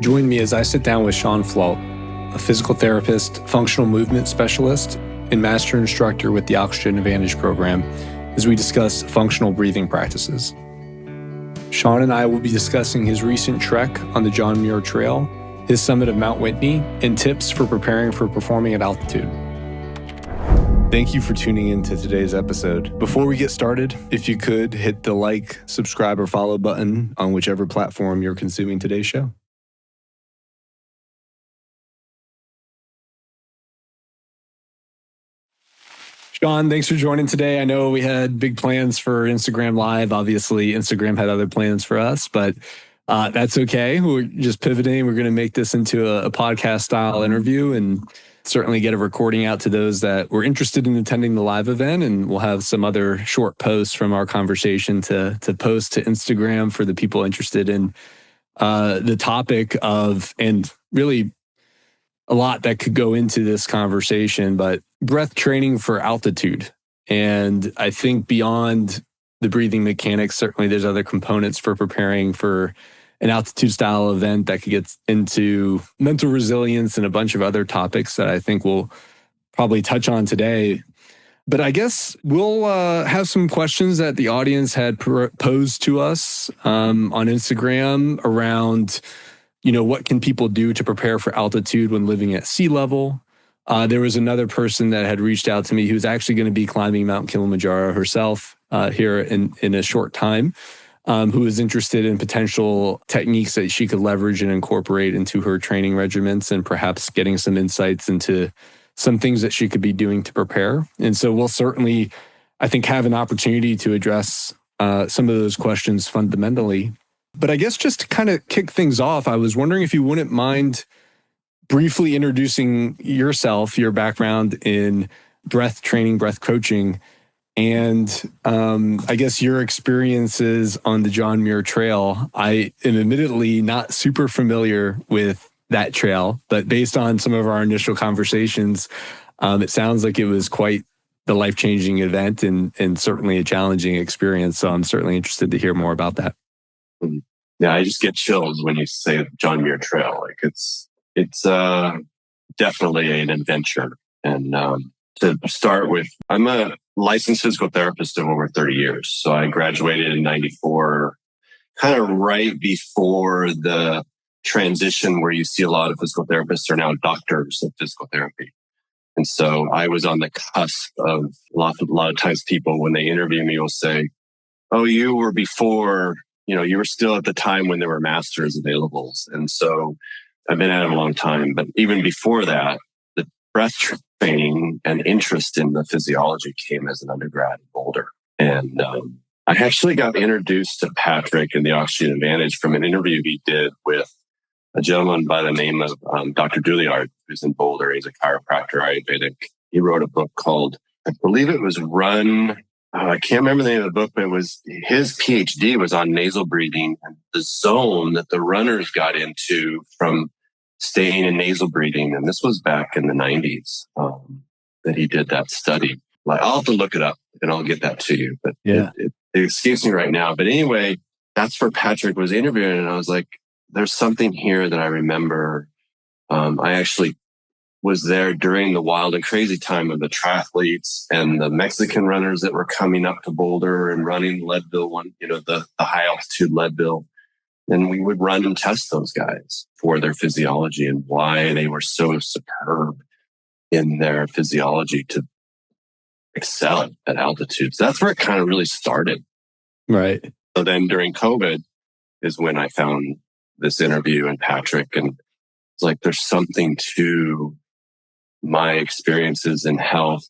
Join me as I sit down with Sean Flot, a physical therapist, functional movement specialist, and master instructor with the Oxygen Advantage program, as we discuss functional breathing practices. Sean and I will be discussing his recent trek on the John Muir Trail, his summit of Mount Whitney, and tips for preparing for performing at altitude. Thank you for tuning in to today's episode. Before we get started, if you could hit the like, subscribe, or follow button on whichever platform you're consuming today's show. Sean, thanks for joining today. I know we had big plans for Instagram Live. Obviously, Instagram had other plans for us, but that's okay. We're just pivoting. We're going to make this into a podcast-style interview and certainly get a recording out to those that were interested in attending the live event. And we'll have some other short posts from our conversation to post to Instagram for the people interested in the topic of, and really a lot that could go into this conversation, but breath training for altitude. And I think beyond the breathing mechanics, certainly there's other components for preparing for an altitude style event that could get into mental resilience and a bunch of other topics that I think we'll probably touch on today. But I guess we'll have some questions that the audience had posed to us on Instagram around, what can people do to prepare for altitude when living at sea level? There was another person that had reached out to me who's actually going to be climbing Mount Kilimanjaro herself here in a short time, who is interested in potential techniques that she could leverage and incorporate into her training regimens and perhaps getting some insights into some things that she could be doing to prepare. And so we'll certainly, I think, have an opportunity to address some of those questions fundamentally. But I guess just to kind of kick things off, I was wondering if you wouldn't mind briefly introducing yourself, your background in breath training, breath coaching, and I guess your experiences on the John Muir Trail. I am admittedly not super familiar with that trail, but based on some of our initial conversations, it sounds like it was quite the life-changing event and certainly a challenging experience. So I'm certainly interested to hear more about that. Yeah, I just get chills when you say John Muir Trail. Like it's definitely an adventure. And to start with, I'm a licensed physical therapist of over 30 years. So I graduated in 94, kind of right before the transition where you see a lot of physical therapists are now doctors of physical therapy. And so I was on the cusp of a lot of times people, when they interview me, will say, oh, you were before, you were still at the time when there were masters available. And so I've been at it a long time. But even before that, the breath training and interest in the physiology came as an undergrad in Boulder. And I actually got introduced to Patrick and the Oxygen Advantage from an interview he did with a gentleman by the name of Dr. Douliard, who's in Boulder. He's a chiropractor, Ayurvedic. He wrote a book called, I believe it was Run. I can't remember the name of the book, but it was his PhD was on nasal breathing and the zone that the runners got into from staying in nasal breathing. And this was back in the 90s that he did that study. I'll have to look it up and I'll get that to you. But yeah, it escapes me right now. But anyway, that's where Patrick was interviewing. And I was like, there's something here that I remember. I actually was there during the wild and crazy time of the triathletes and the Mexican runners that were coming up to Boulder and running Leadville the high altitude Leadville. And we would run and test those guys for their physiology and why they were so superb in their physiology to excel at altitudes. That's where it kind of really started. Right. So then during COVID is when I found this interview and Patrick, and it's like, there's something to my experiences in health,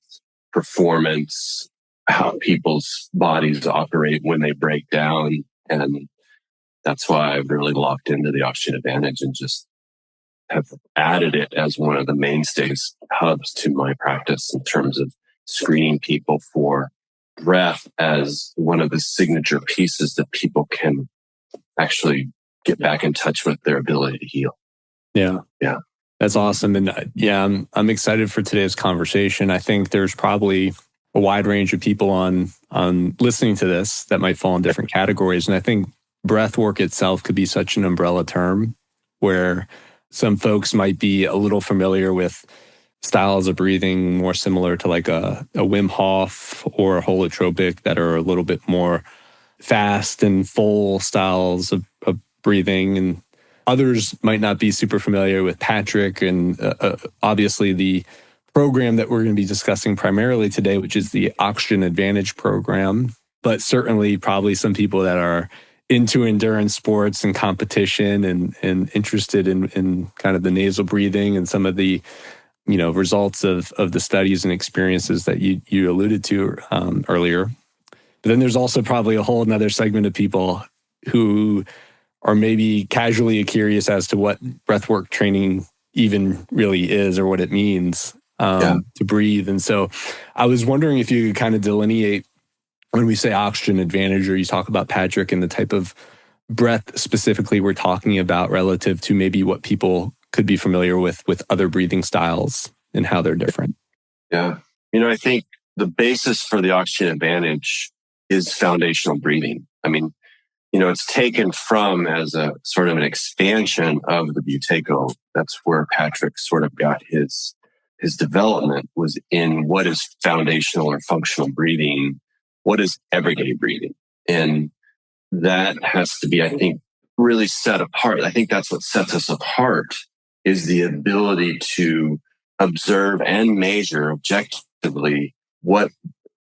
performance, how people's bodies operate when they break down. And that's why I've really locked into the Oxygen Advantage and just have added it as one of the mainstays hubs to my practice in terms of screening people for breath as one of the signature pieces that people can actually get back in touch with their ability to heal. Yeah. Yeah. That's awesome. And I'm excited for today's conversation. I think there's probably a wide range of people on listening to this that might fall in different categories. And I think breath work itself could be such an umbrella term where some folks might be a little familiar with styles of breathing more similar to like a Wim Hof or a holotropic that are a little bit more fast and full styles of breathing. And others might not be super familiar with Patrick and obviously the program that we're going to be discussing primarily today, which is the Oxygen Advantage program. But certainly probably some people that are into endurance sports and competition and interested in kind of the nasal breathing and some of the results of the studies and experiences that you alluded to earlier. But then there's also probably a whole another segment of people who are maybe casually curious as to what breathwork training even really is or what it means to breathe. And so I was wondering if you could kind of delineate when we say oxygen advantage, or you talk about Patrick and the type of breath specifically we're talking about relative to maybe what people could be familiar with other breathing styles and how they're different. Yeah. I think the basis for the oxygen advantage is foundational breathing. I mean, it's taken from as a sort of an expansion of the Buteyko. That's where Patrick sort of got his development, was in what is foundational or functional breathing, what is everyday breathing. And that has to be, I think, really set apart. I think that's what sets us apart, is the ability to observe and measure objectively what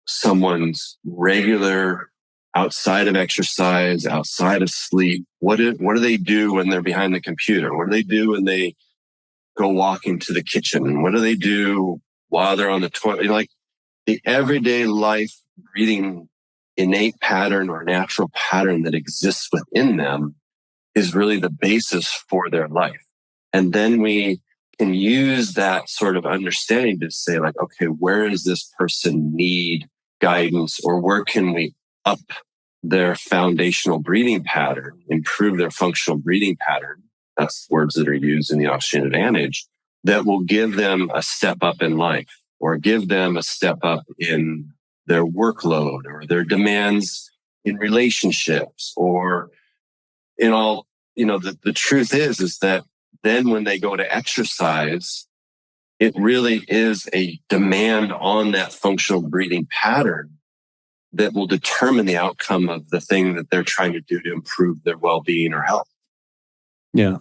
someone's regular, outside of exercise, outside of sleep, what do they do when they're behind the computer? What do they do when they go walking to the kitchen? What do they do while they're on the toilet? Like the everyday life breathing innate pattern or natural pattern that exists within them is really the basis for their life. And then we can use that sort of understanding to say like, okay, where does this person need guidance, or where can we up their foundational breathing pattern, improve their functional breathing pattern? That's words that are used in the Oxygen Advantage that will give them a step up in life, or give them a step up in their workload or their demands in relationships, or in all, the truth is that then when they go to exercise, it really is a demand on that functional breathing pattern that will determine the outcome of the thing that they're trying to do to improve their well-being or health. Yeah.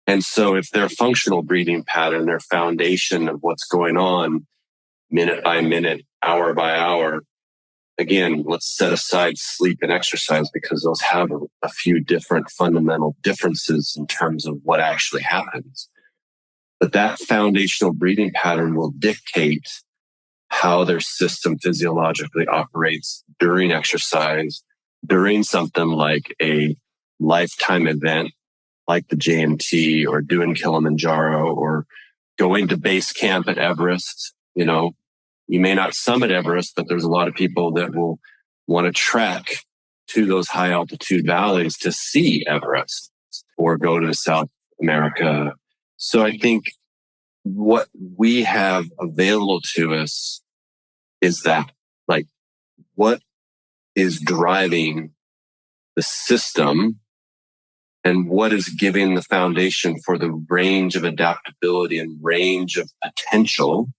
And so if their functional breathing pattern, their foundation of what's going on minute by minute, hour by hour, again, let's set aside sleep and exercise because those have a few different fundamental differences in terms of what actually happens. But that foundational breathing pattern will dictate how their system physiologically operates during exercise, during something like a lifetime event like the JMT, or doing Kilimanjaro, or going to base camp at Everest. You may not summit Everest, but there's a lot of people that will want to trek to those high altitude valleys to see Everest or go to South America. So I think what we have available to us is that, like, what is driving the system and what is giving the foundation for the range of adaptability and range of potential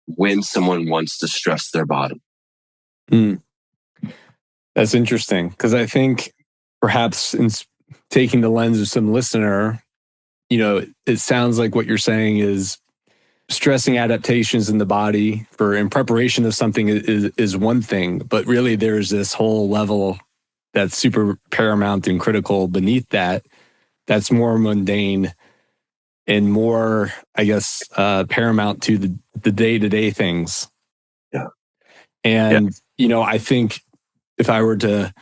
when someone wants to stress their body. That's interesting, because I think perhaps in taking the lens of some listener, it sounds like what you're saying is stressing adaptations in the body in preparation of something is one thing, but really there's this whole level that's super paramount and critical beneath that's more mundane and more, I guess, paramount to the day-to-day things. Yeah. And, I think if I were to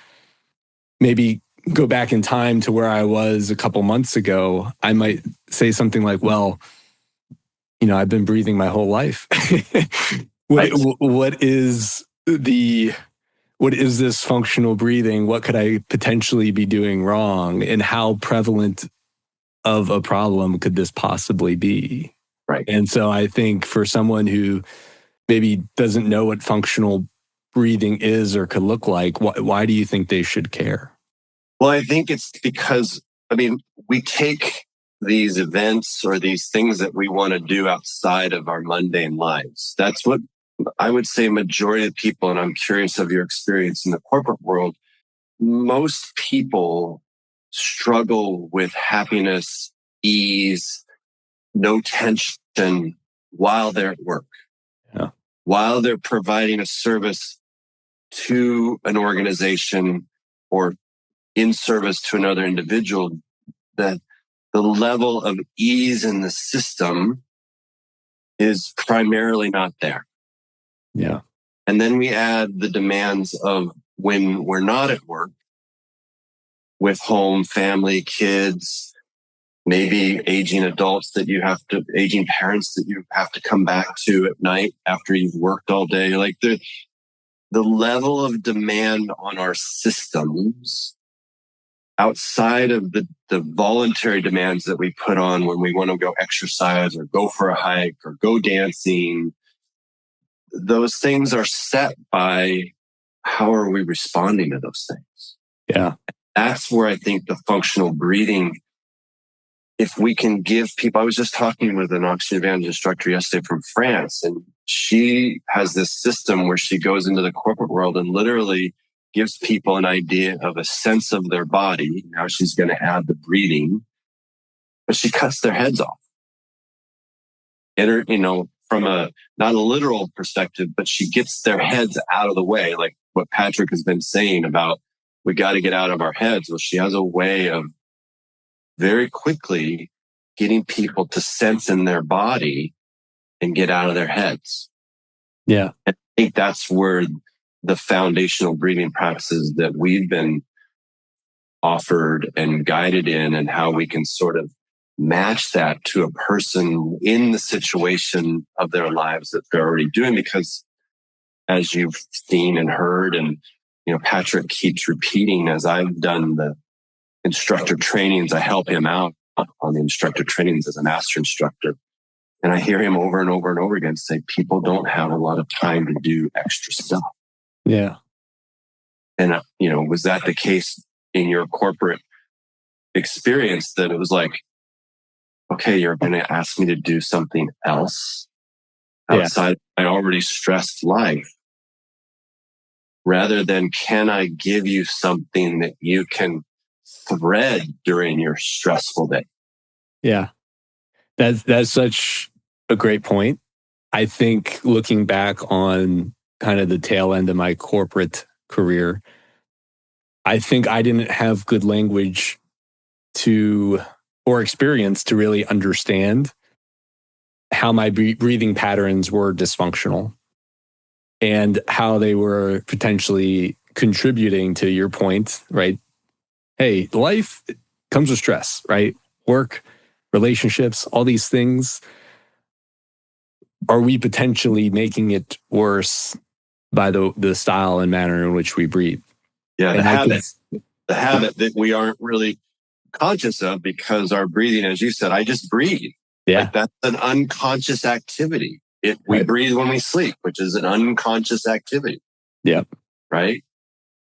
maybe go back in time to where I was a couple months ago, I might say something like, well, I've been breathing my whole life. What is this functional breathing? What could I potentially be doing wrong? And how prevalent of a problem could this possibly be? Right. And so I think for someone who maybe doesn't know what functional breathing is or could look like, why do you think they should care? Well, I think it's because, we take these events or these things that we want to do outside of our mundane lives. That's what I would say majority of people, and I'm curious of your experience in the corporate world, most people struggle with happiness, ease, no tension while they're at work. Yeah. While they're providing a service to an organization or in service to another individual, that the level of ease in the system is primarily not there. Yeah. And then we add the demands of when we're not at work with home, family, kids, maybe aging adults aging parents that you have to come back to at night after you've worked all day. Like the level of demand on our systems outside of the voluntary demands that we put on when we want to go exercise or go for a hike or go dancing, those things are set by how are we responding to those things. Yeah. That's where I think the functional breathing, if we can give people, I was just talking with an oxygen advantage instructor yesterday from France, and she has this system where she goes into the corporate world and literally gives people an idea of a sense of their body. Now she's going to add the breathing, but she cuts their heads off. From not a literal perspective, but she gets their heads out of the way. Like what Patrick has been saying about, we got to get out of our heads. Well, she has a way of very quickly getting people to sense in their body and get out of their heads. Yeah. And I think that's where the foundational breathing practices that we've been offered and guided in, and how we can sort of match that to a person in the situation of their lives that they're already doing. Because as you've seen and heard, and Patrick keeps repeating, as I've done the instructor trainings, I help him out on the instructor trainings as a master instructor. And I hear him over and over and over again say, people don't have a lot of time to do extra stuff. Yeah. And, was that the case in your corporate experience, that it was like, okay, you're going to ask me to do something else outside of my already stressed life, rather than can I give you something that you can thread during your stressful day? Yeah. That's such a great point. I think looking back on kind of the tail end of my corporate career, I think I didn't have good language or experience to really understand how my breathing patterns were dysfunctional and how they were potentially contributing to your point, right? Hey, life comes with stress, right? Work, relationships, all these things. Are we potentially making it worse by the style and manner in which we breathe? Yeah, the habit that we aren't really conscious of, because our breathing, as you said, I just breathe. Yeah. Like that's an unconscious activity. We breathe when we sleep, which is an unconscious activity. Yeah. Right.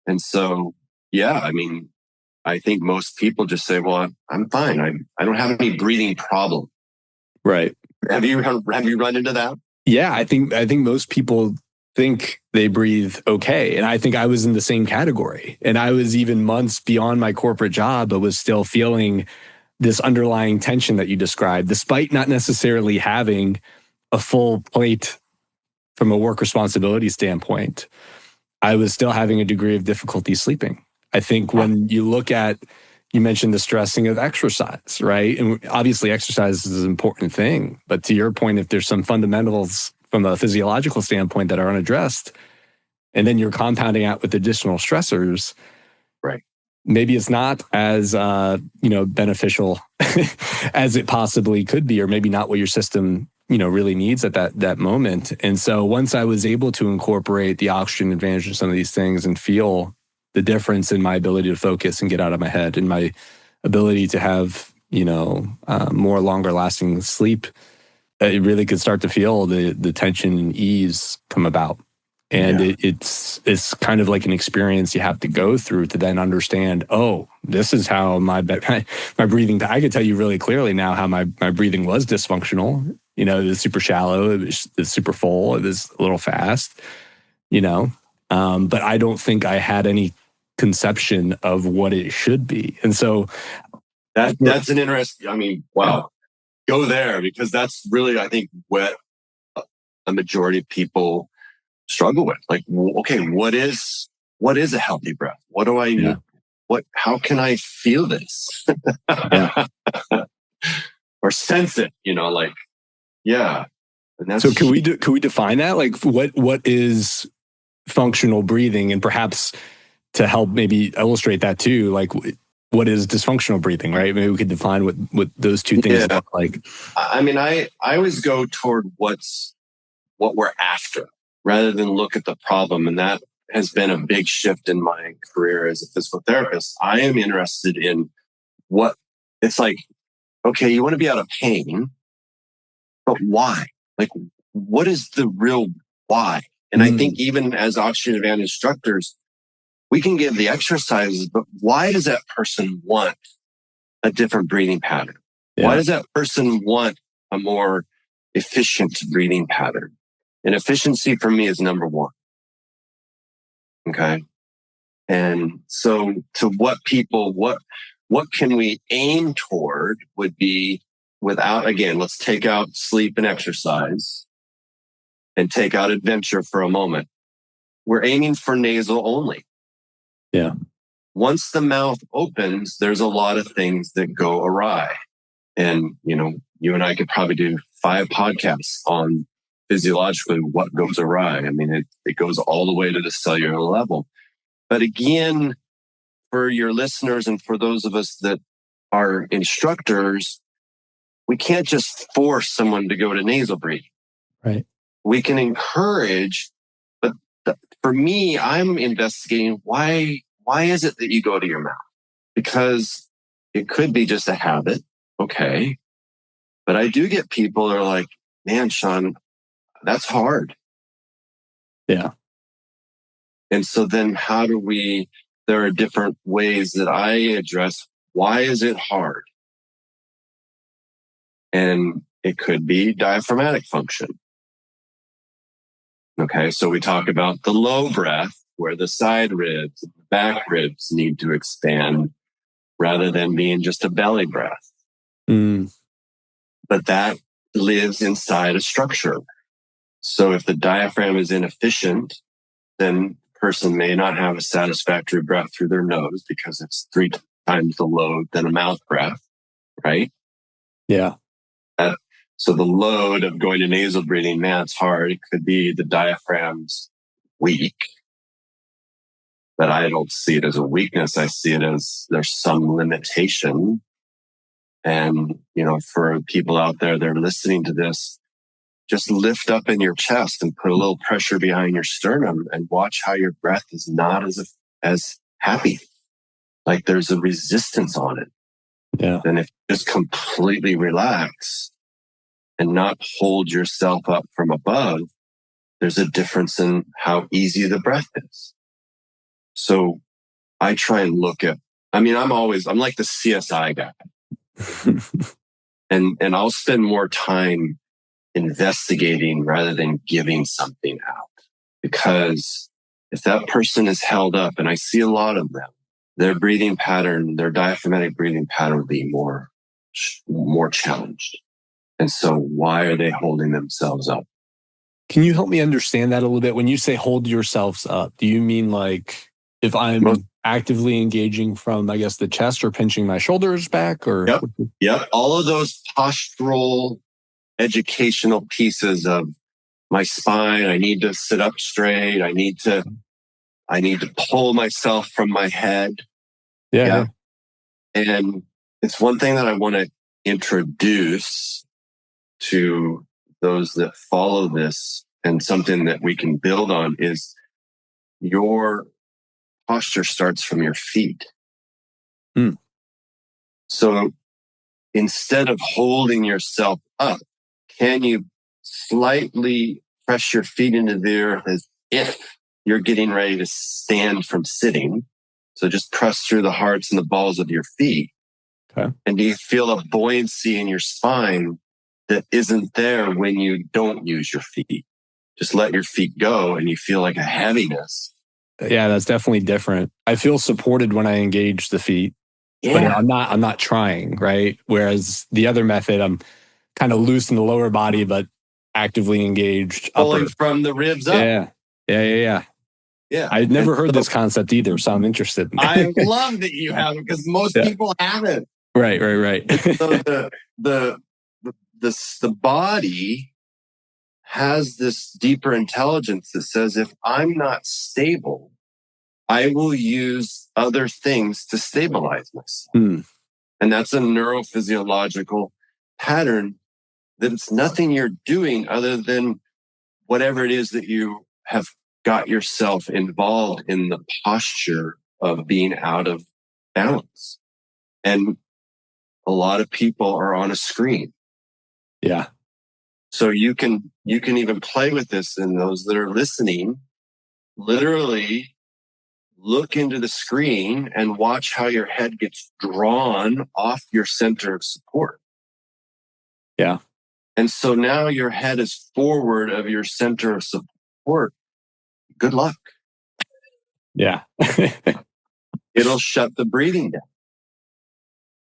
And so, I think most people just say, well, I'm fine. I don't have any breathing problem. Right. Have you run into that? Yeah, I think most people think they breathe okay. And I think I was in the same category. And I was even months beyond my corporate job, but was still feeling this underlying tension that you described, despite not necessarily having a full plate from a work responsibility standpoint. I was still having a degree of difficulty sleeping. I think when you look at, you mentioned the stressing of exercise, right? And obviously exercise is an important thing. But to your point, if there's some fundamentals from a physiological standpoint that are unaddressed, and then you're compounding out with additional stressors, right? Maybe it's not as beneficial as it possibly could be, or maybe not what your system really needs at that moment. And so once I was able to incorporate the oxygen advantage of some of these things and feel the difference in my ability to focus and get out of my head, and my ability to have more longer lasting sleep, it really could start to feel the tension and ease come about. And it's kind of like an experience you have to go through to then understand, oh, this is how my breathing, I could tell you really clearly now how my breathing was dysfunctional. It was super shallow, it was super full, it was a little fast, but I don't think I had any conception of what it should be. And so that's an interesting, wow. Go there, because that's really, I think, what a majority of people struggle with. Like, okay, what is a healthy breath? What do I need? How can I feel this? Or sense it, And that's so can we define that? Like what is functional breathing, and perhaps to help maybe illustrate that too, like what is dysfunctional breathing, right? Maybe we could define what those two things look like. I always go toward what we're after rather than look at the problem. And that has been a big shift in my career as a physical therapist. I am interested in what it's like. Okay, you want to be out of pain, but why? Like, what is the real why? And I think even as Oxygen Advantage instructors, we can give the exercises, but why does that person want a different breathing pattern? Yeah. Why does that person want a more efficient breathing pattern? And efficiency for me is number one. Okay. And so to what can we aim toward would be again, let's take out sleep and exercise and take out adventure for a moment. We're aiming for nasal only. Yeah. Once the mouth opens, there's a lot of things that go awry. And, you and I could probably do 5 podcasts on physiologically what goes awry. It goes all the way to the cellular level. But again, for your listeners and for those of us that are instructors, we can't just force someone to go to nasal breathing. Right. We can encourage, but for me, I'm investigating why is it that you go to your mouth? Because it could be just a habit. Okay. But I do get people that are like, man, Sean, that's hard. Yeah. And so then there are different ways that I address why is it hard? And it could be diaphragmatic function. Okay, so we talk about the low breath where the side ribs, the back ribs need to expand rather than being just a belly breath. But that lives inside a structure. So if the diaphragm is inefficient, then the person may not have a satisfactory breath through their nose because it's 3 times the load than a mouth breath, right? Yeah. So the load of going to nasal breathing, man, it's hard. It could be the diaphragm's weak, but I don't see it as a weakness. I see it as there's some limitation. And, for people out there that are listening to this, just lift up in your chest and put a little pressure behind your sternum and watch how your breath is not as happy. Like there's a resistance on it. Yeah. And if you just completely relax and not hold yourself up from above, there's a difference in how easy the breath is. So I try and look at, I'm like the CSI guy. and I'll spend more time investigating rather than giving something out. Because if that person is held up, and I see a lot of them, their breathing pattern, their diaphragmatic breathing pattern will be more challenged. And so why are they holding themselves up? Can you help me understand that a little bit? When you say hold yourselves up, do you mean like if I'm actively engaging from, I guess, the chest or pinching my shoulders back? Or Yep. All of those postural educational pieces of my spine. I need to sit up straight. I need to pull myself from my head. Yeah. And it's one thing that I want to introduce to those that follow this, and something that we can build on is your posture starts from your feet. So instead of holding yourself up, can you slightly press your feet into the earth as if you're getting ready to stand from sitting, so just press through the hearts and the balls of your feet. Okay. And do you feel a buoyancy in your spine that isn't there when you don't use your feet? Just let your feet go and you feel like a heaviness. Yeah, that's definitely different. I feel supported when I engage the feet, but I'm not trying, right? Whereas the other method, I'm kind of loose in the lower body, but actively engaged pulling upper. from the ribs up. Yeah. I'd never heard this concept either, so I'm interested. I love that you haven't, because most people haven't. Right. So the body has this deeper intelligence that says, if I'm not stable, I will use other things to stabilize myself. And that's a neurophysiological pattern that it's nothing you're doing other than whatever it is that you have got yourself involved in, the posture of being out of balance. And a lot of people are on a screen. Yeah. So you can even play with this, and those that are listening, literally look into the screen and watch how your head gets drawn off your center of support. Yeah. And so now your head is forward of your center of support. Good luck. Yeah. It'll shut the breathing down.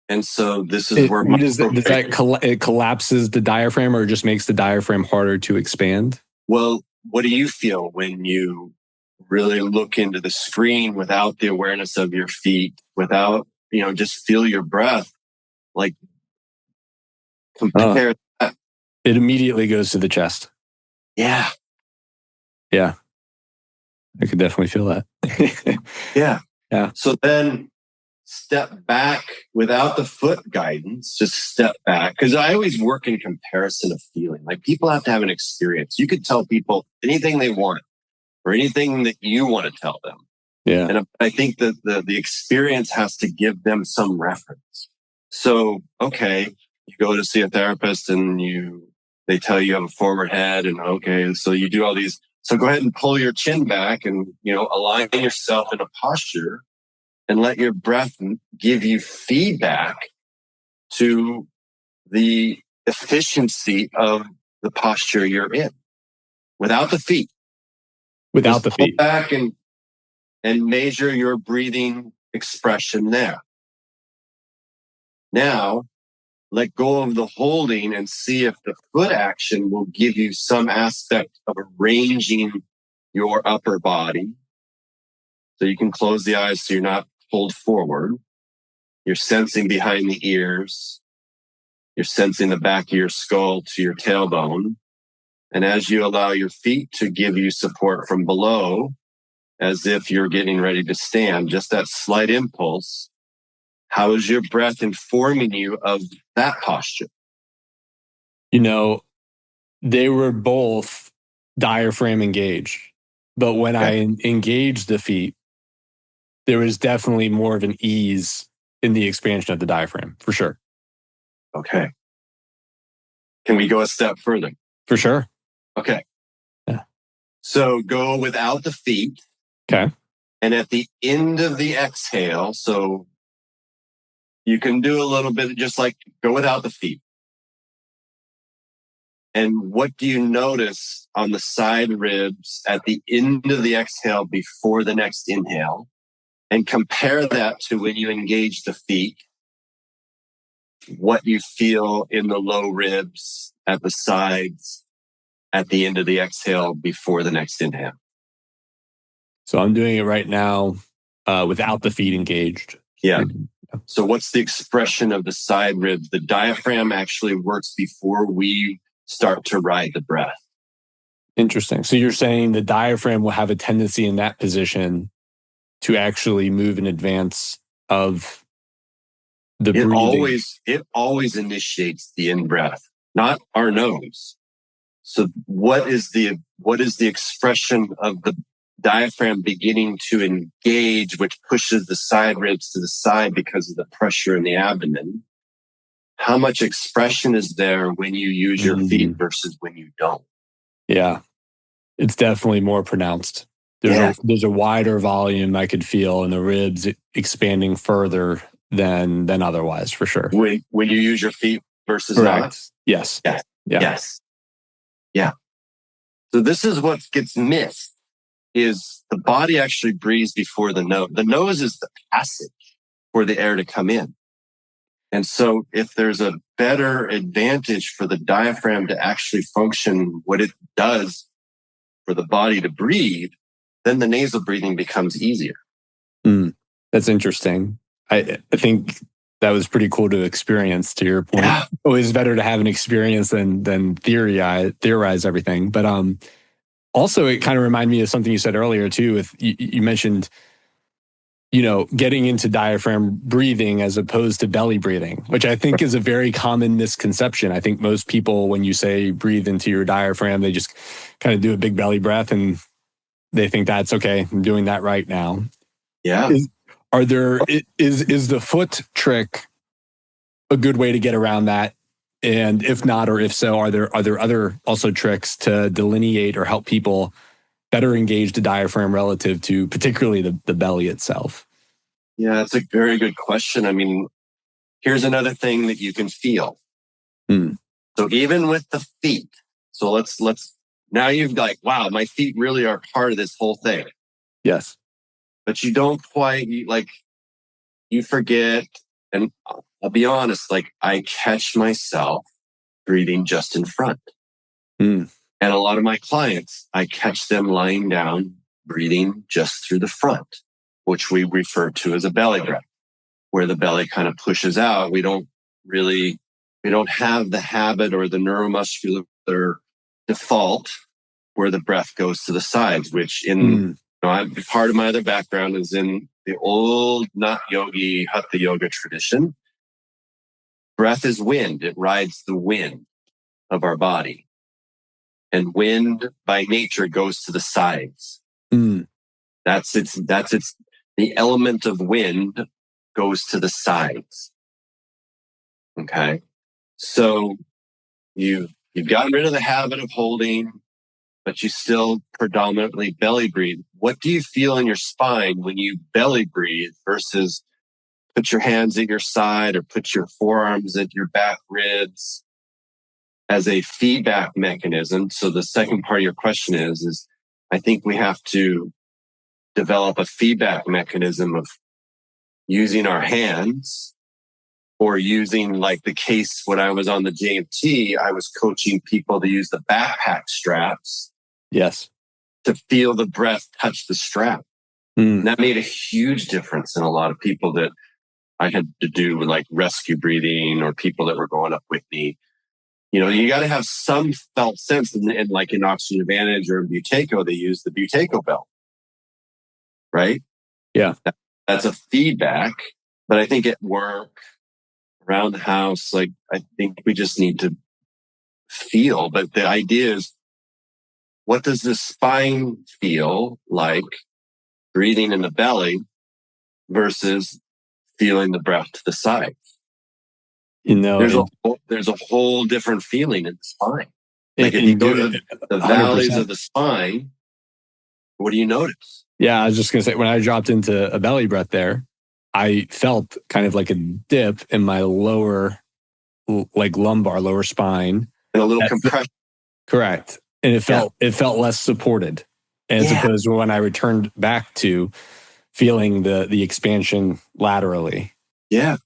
And so this is where it collapses the diaphragm, or just makes the diaphragm harder to expand? Well, what do you feel when you really look into the screen without the awareness of your feet, without, just feel your breath? Like, compare that. It immediately goes to the chest. Yeah. I could definitely feel that. Yeah. So then step back without the foot guidance, just step back. Because I always work in comparison of feeling. Like, people have to have an experience. You could tell people anything they want or anything that you want to tell them. Yeah. And I think that the experience has to give them some reference. So, okay, you go to see a therapist and they tell you have a forward head, and okay, so you do all these. So go ahead and pull your chin back and, align yourself in a posture and let your breath give you feedback to the efficiency of the posture you're in without the feet. Without the feet. Pull back and measure your breathing expression there. Now, let go of the holding and see if the foot action will give you some aspect of arranging your upper body. So you can close the eyes so you're not pulled forward. You're sensing behind the ears. You're sensing the back of your skull to your tailbone. And as you allow your feet to give you support from below, as if you're getting ready to stand, just that slight impulse, how is your breath informing you of that posture? They were both diaphragm engaged, but when I engaged the feet, there was definitely more of an ease in the expansion of the diaphragm, for sure. Okay. Can we go a step further? For sure. Okay. Yeah. So go without the feet. Okay. And at the end of the exhale, so you can do a little bit of just like go without the feet. And what do you notice on the side ribs at the end of the exhale before the next inhale? And compare that to when you engage the feet, what you feel in the low ribs at the sides at the end of the exhale before the next inhale. So I'm doing it right now without the feet engaged. Yeah. So what's the expression of the side ribs? The diaphragm actually works before we start to ride the breath. Interesting. So you're saying the diaphragm will have a tendency in that position to actually move in advance of the breathing. It always initiates the in-breath, not our nose. So what is the expression of the diaphragm beginning to engage, which pushes the side ribs to the side because of the pressure in the abdomen? How much expression is there when you use your feet versus when you don't? Yeah. It's definitely more pronounced. There's a wider volume I could feel in the ribs expanding further than otherwise, for sure. When you use your feet versus Correct. not? Yes. Yes. Yeah. Yes. Yeah. So this is what gets missed, is the body actually breathes before the nose. The nose is the passage for the air to come in. And so if there's a better advantage for the diaphragm to actually function what it does for the body to breathe, then the nasal breathing becomes easier. That's interesting. I think that was pretty cool to experience, to your point. Yeah. Always better to have an experience than theorize everything. But also, it kind of reminded me of something you said earlier, too. With you mentioned, getting into diaphragm breathing as opposed to belly breathing, which I think is a very common misconception. I think most people, when you say breathe into your diaphragm, they just kind of do a big belly breath and they think that's okay. I'm doing that right now. Yeah. Is the foot trick a good way to get around that? And if not, or if so, are there other also tricks to delineate or help people better engage the diaphragm relative to particularly the belly itself? Yeah, that's a very good question. I mean, here's another thing that you can feel. So even with the feet, so let's now you've like, wow, my feet really are part of this whole thing. Yes. But you don't quite, you forget. And I'll be honest, like I catch myself breathing just in front. And a lot of my clients, I catch them lying down, breathing just through the front, which we refer to as a belly breath, where the belly kind of pushes out. We don't have the habit or the neuromuscular default where the breath goes to the sides, which part of my other background is in the old not yogi, hatha yoga tradition. Breath is wind. It rides the wind of our body. And wind by nature goes to the sides. That's its, the element of wind goes to the sides. Okay. So you've gotten rid of the habit of holding, but you still predominantly belly breathe. What do you feel in your spine when you belly breathe versus put your hands at your side or put your forearms at your back ribs as a feedback mechanism? So the second part of your question is I think we have to develop a feedback mechanism of using our hands, or using, like the case when I was on the JMT, I was coaching people to use the backpack straps. Yes. To feel the breath touch the strap. And that made a huge difference in a lot of people that I had to do with like rescue breathing or people that were going up with me. You got to have some felt sense. And like in Oxygen Advantage or in Buteyko, they use the Buteyko belt. Right? Yeah. That's a feedback. But I think at work, around the house, like I think we just need to feel. But the idea is, what does the spine feel like breathing in the belly versus feeling the breath to the side? There's a whole different feeling in the spine. Like if you go to the valleys 100%. Of the spine, what do you notice? Yeah, I was just going to say, when I dropped into a belly breath there, I felt kind of like a dip in my lower, like lower spine. And a little compression. Correct. And it felt less supported as opposed to when I returned back to feeling the expansion laterally. Yeah.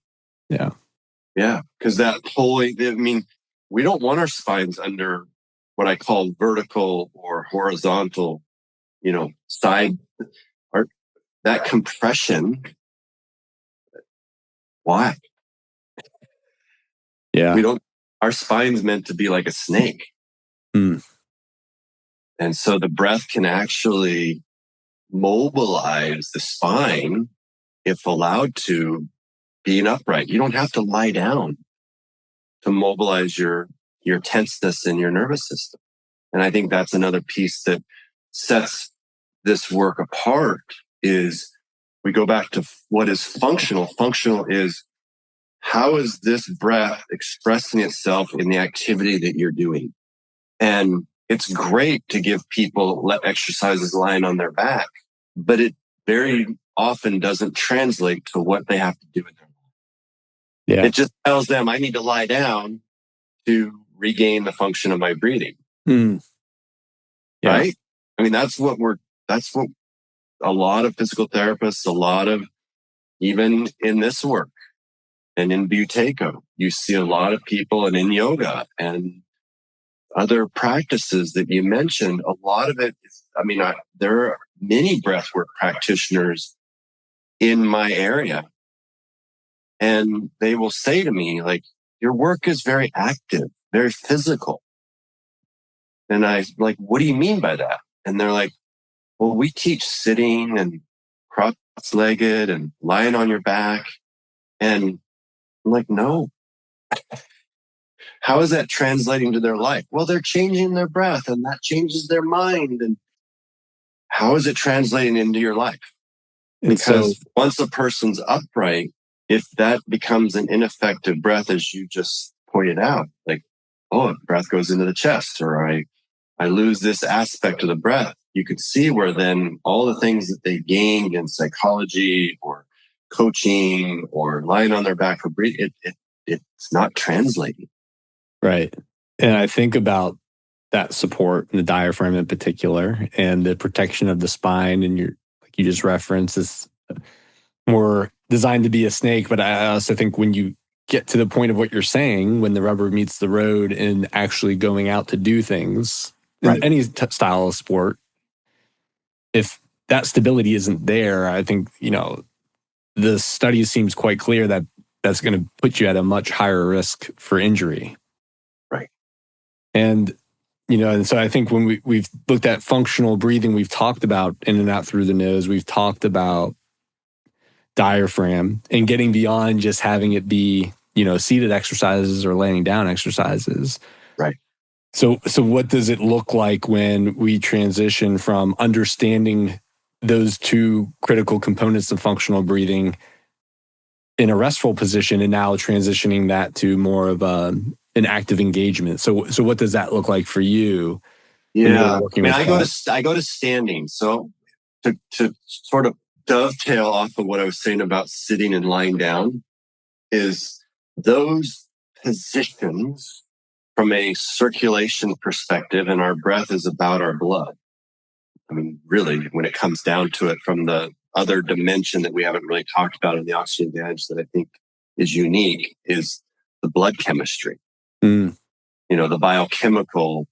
Yeah. Yeah. Because that whole, we don't want our spines under what I call vertical or horizontal, side, or that compression. Why? Yeah. Our spine's meant to be like a snake. And so the breath can actually mobilize the spine if allowed to being upright. You don't have to lie down to mobilize your tenseness in your nervous system. And I think that's another piece that sets this work apart is we go back to what is functional. Functional is, how is this breath expressing itself in the activity that you're doing? And it's great to give people exercises lying on their back, but it very often doesn't translate to what they have to do in their life. Yeah. It just tells them I need to lie down to regain the function of my breathing. Mm. Yeah. Right? I mean, that's what a lot of physical therapists, a lot of, even in this work and in Buteyko, you see a lot of people, and in yoga and other practices that you mentioned, a lot of it is, there are many breathwork practitioners in my area, and they will say to me, like, your work is very active, very physical. And I like, what do you mean by that? And they're like, well, we teach sitting and cross-legged and lying on your back. And I'm like, no. How is that translating to their life? Well, they're changing their breath and that changes their mind. And how is it translating into your life? Because once a person's upright, if that becomes an ineffective breath, as you just pointed out, like, oh, breath goes into the chest, or I lose this aspect of the breath, you could see where then all the things that they gained in psychology or coaching or lying on their back for breathing, it's not translating. Right. And I think about that support in the diaphragm in particular and the protection of the spine. And like you just referenced, is more designed to be a snake. But I also think when you get to the point of what you're saying, when the rubber meets the road and actually going out to do things in any style of sport, if that stability isn't there, I think, the study seems quite clear that that's going to put you at a much higher risk for injury. Right. And, and so I think when we've looked at functional breathing, we've talked about in and out through the nose, we've talked about diaphragm and getting beyond just having it be, seated exercises or laying down exercises. Right. So what does it look like when we transition from understanding those two critical components of functional breathing in a restful position and now transitioning that to more of an active engagement? So what does that look like for you? Yeah. I go to standing. So to sort of dovetail off of what I was saying about sitting and lying down, is those positions from a circulation perspective, and our breath is about our blood. I mean, really, when it comes down to it, from the other dimension that we haven't really talked about in the oxygen advantage that I think is unique, is the blood chemistry. Mm. The biochemical,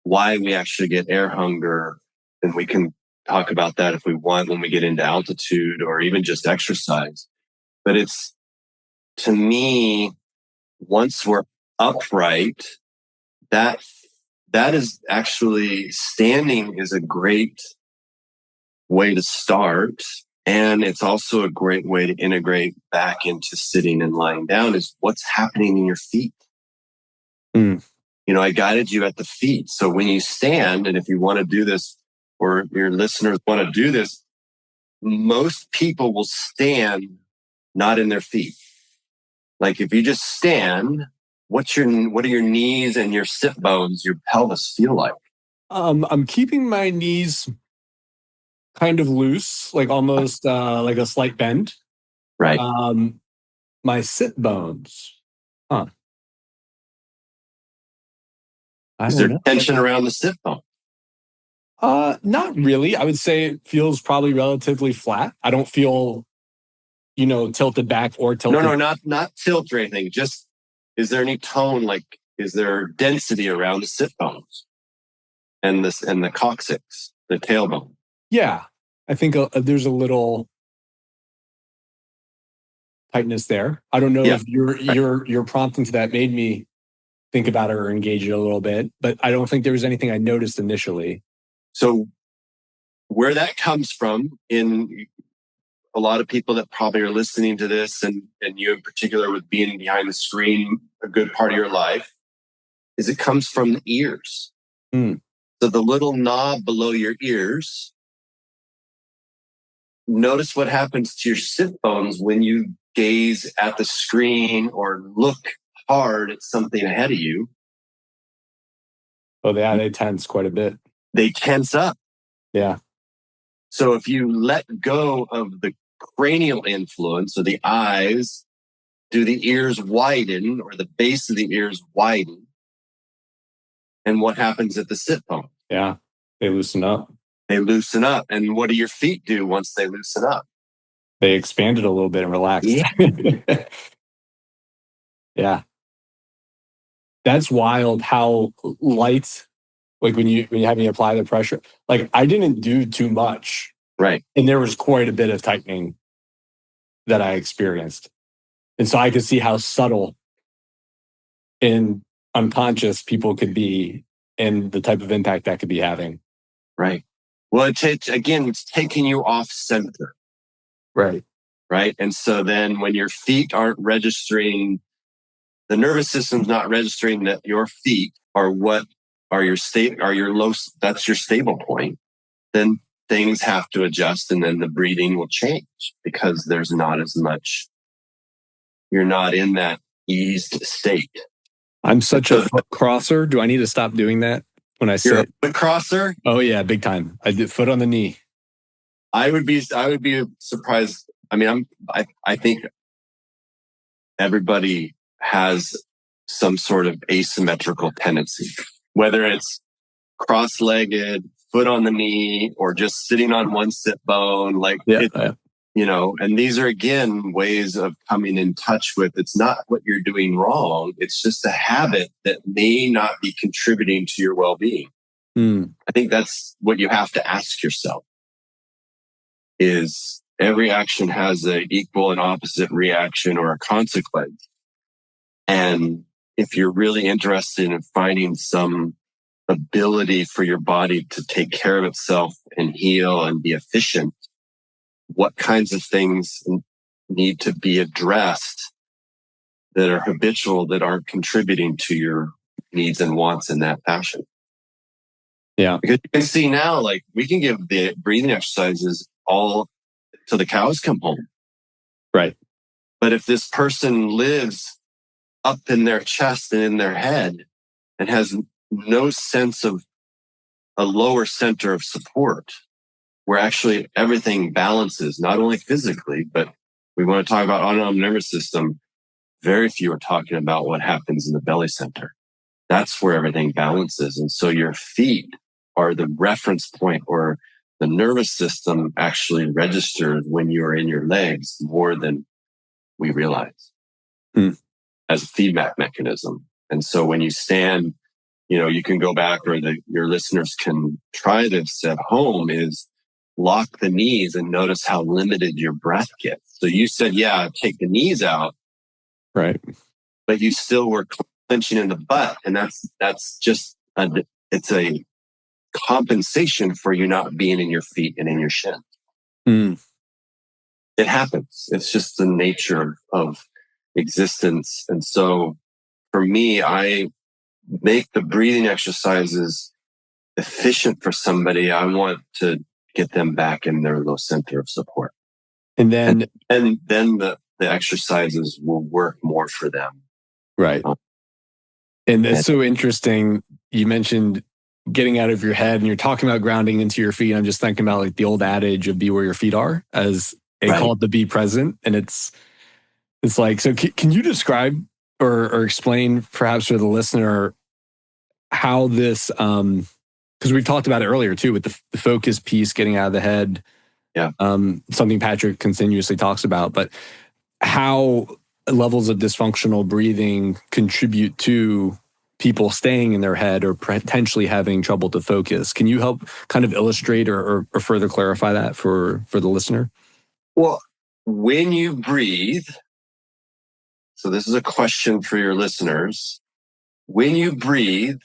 why we actually get air hunger. And we can talk about that if we want when we get into altitude or even just exercise. But it's, to me, once we're upright, that is actually, standing is a great way to start. And it's also a great way to integrate back into sitting and lying down, is what's happening in your feet. Mm. I guided you at the feet. So when you stand, and if you want to do this, or your listeners want to do this, most people will stand not in their feet. Like if you just stand, what are your knees and your sit bones, your pelvis feel like? I'm keeping my knees kind of loose, like almost like a slight bend. Right. My sit bones. Is there tension around the sit bone? Not really. I would say it feels probably relatively flat. I don't feel, tilted back or tilted. No, not tilt or anything. Just, is there any tone? Like, is there density around the sit bones and the coccyx, the tailbone? Yeah, I think there's a little tightness there. I don't know if your prompting to that made me think about it or engage it a little bit, but I don't think there was anything I noticed initially. So where that comes from, in a lot of people that probably are listening to this, and you in particular with being behind the screen a good part of your life, is it comes from the ears. Mm. So the little knob below your ears, notice what happens to your sit bones when you gaze at the screen or look hard at something ahead of you. Oh, yeah, they tense quite a bit. They tense up. Yeah. So if you let go of the cranial influence, or the eyes, do the ears widen, or the base of the ears widen? And what happens at the sit bone? Yeah, they loosen up. They loosen up. And what do your feet do once they loosen up? They expanded a little bit and relaxed. Yeah. Yeah. That's wild how light, like when you have me apply the pressure, like I didn't do too much. Right. And there was quite a bit of tightening that I experienced. And so I could see how subtle and unconscious people could be and the type of impact that could be having. Right. Well, it's taking you off center. Right. Right. And so then when your feet aren't registering, the nervous system's not registering that your feet are what are your low, that's your stable point, then things have to adjust, and then the breathing will change because there's not as much, you're not in that eased state. I'm such a foot crosser. Do I need to stop doing that when I sit? You're a foot crosser? Oh yeah, big time. I did foot on the knee. I would be surprised. I mean, I think everybody has some sort of asymmetrical tendency, whether it's cross-legged, foot on the knee, or just sitting on one sit bone. Like, and these are, again, ways of coming in touch with, it's not what you're doing wrong. It's just a habit that may not be contributing to your well-being. I think that's what you have to ask yourself, is every action has an equal and opposite reaction or a consequence. And if you're really interested in finding some ability for your body to take care of itself and heal and be efficient, what kinds of things need to be addressed that are habitual, that aren't contributing to your needs and wants in that fashion? Yeah. Because you can see now, like, we can give the breathing exercises all till the cows come home. Right. But if this person lives up in their chest and in their head and has no sense of a lower center of support, where actually everything balances, not only physically, but we want to talk about autonomic nervous system. Very few are talking about what happens in the belly center. That's where everything balances. And so your feet are the reference point, or the nervous system actually registers when you're in your legs more than we realize as a feedback mechanism. And so when you stand, you can go back, or your listeners can try this at home, is lock the knees and notice how limited your breath gets. So you said, yeah, take the knees out. Right. But you still were clenching in the butt. And that's just, it's a compensation for you not being in your feet and in your shin. It happens. It's just the nature of existence. And so for me, I make the breathing exercises efficient for somebody. I want to get them back in their low center of support. And then the exercises will work more for them. Right. And that's so interesting. You mentioned getting out of your head, and you're talking about grounding into your feet. I'm just thinking about like the old adage of be where your feet are, as they call it, the be present. And it's like, so can you describe or explain perhaps for the listener how this, because we've talked about it earlier too, with the focus piece, getting out of the head. Yeah. Something Patrick continuously talks about, but how levels of dysfunctional breathing contribute to people staying in their head or potentially having trouble to focus. Can you help kind of illustrate or further clarify that for the listener? Well, when you breathe, so this is a question for your listeners. When you breathe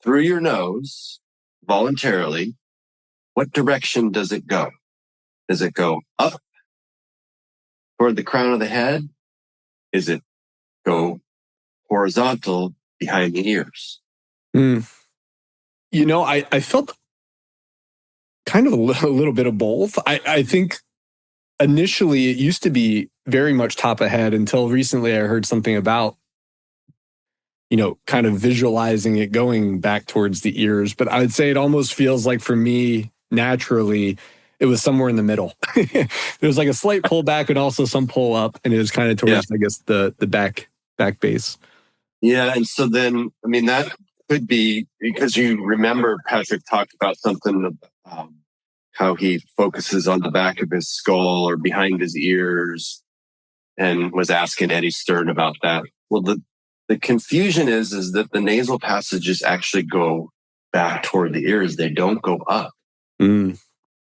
through your nose voluntarily, what direction does it go? Does it go up toward the crown of the head? Is it go horizontal behind the ears? I felt kind of a little bit of both. I think initially it used to be very much top of head until recently I heard something about kind of visualizing it going back towards the ears. But I would say it almost feels like for me, naturally, it was somewhere in the middle. There was like a slight pull back and also some pull up, and it was kind of towards, I guess, the back base. Yeah. And so then, I mean, that could be because you remember Patrick talked about something, how he focuses on the back of his skull or behind his ears, and was asking Eddie Stern about that. Well, the confusion is that the nasal passages actually go back toward the ears. They don't go up. Mm.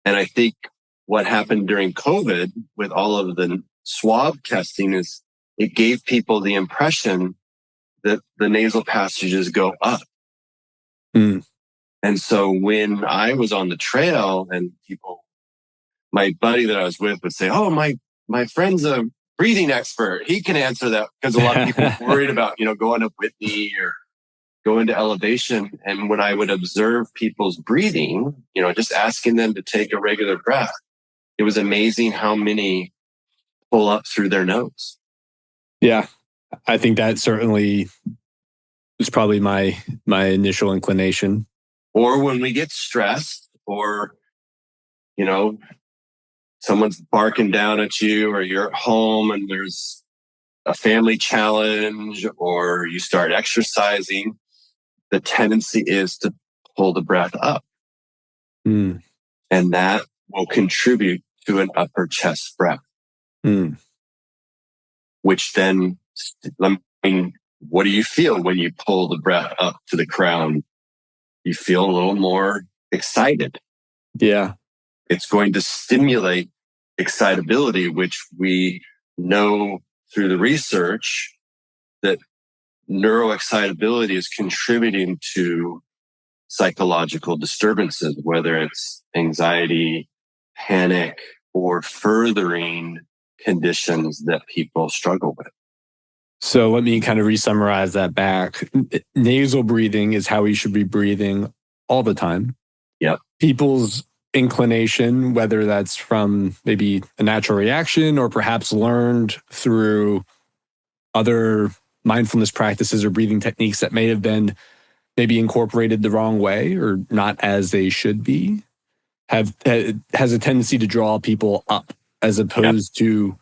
And I think what happened during COVID with all of the swab testing is it gave people the impression that the nasal passages go up. Mm. And so when I was on the trail and my buddy that I was with would say, "Oh, my friend's a breathing expert. He can answer that," because a lot of people were worried about, going up Whitney or going to elevation. And when I would observe people's breathing, just asking them to take a regular breath, it was amazing how many pull up through their nose. Yeah, I think that certainly was probably my initial inclination. Or when we get stressed, or, someone's barking down at you, or you're at home and there's a family challenge, or you start exercising, the tendency is to pull the breath up. Mm. And that will contribute to an upper chest breath. Mm. Which then, what do you feel when you pull the breath up to the crown? You feel a little more excited. Yeah. It's going to stimulate excitability, which we know through the research that neuroexcitability is contributing to psychological disturbances, whether it's anxiety, panic, or furthering conditions that people struggle with. So let me kind of re-summarize that back. Nasal breathing is how we should be breathing all the time. Yep. People's inclination, whether that's from maybe a natural reaction or perhaps learned through other mindfulness practices or breathing techniques that may have been maybe incorporated the wrong way or not as they should be, has a tendency to draw people up as opposed to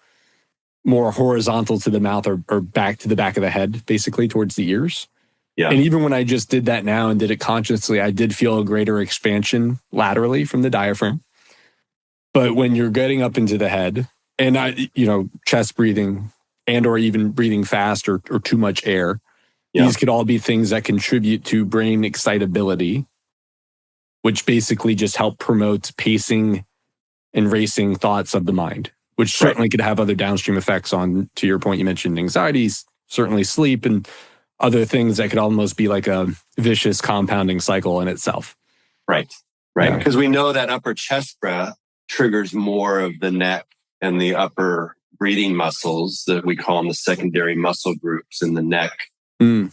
more horizontal to the mouth or back to the back of the head, basically towards the ears. Yeah. And even when I just did that now and did it consciously, I did feel a greater expansion laterally from the diaphragm. But when you're getting up into the head and chest breathing and or even breathing fast or too much air, these could all be things that contribute to brain excitability, which basically just help promote pacing and racing thoughts of the mind, which certainly could have other downstream effects on, to your point, you mentioned anxieties, certainly sleep and other things that could almost be like a vicious compounding cycle in itself. Right. Because we know that upper chest breath triggers more of the neck and the upper breathing muscles that we call them the secondary muscle groups in the neck. Mm.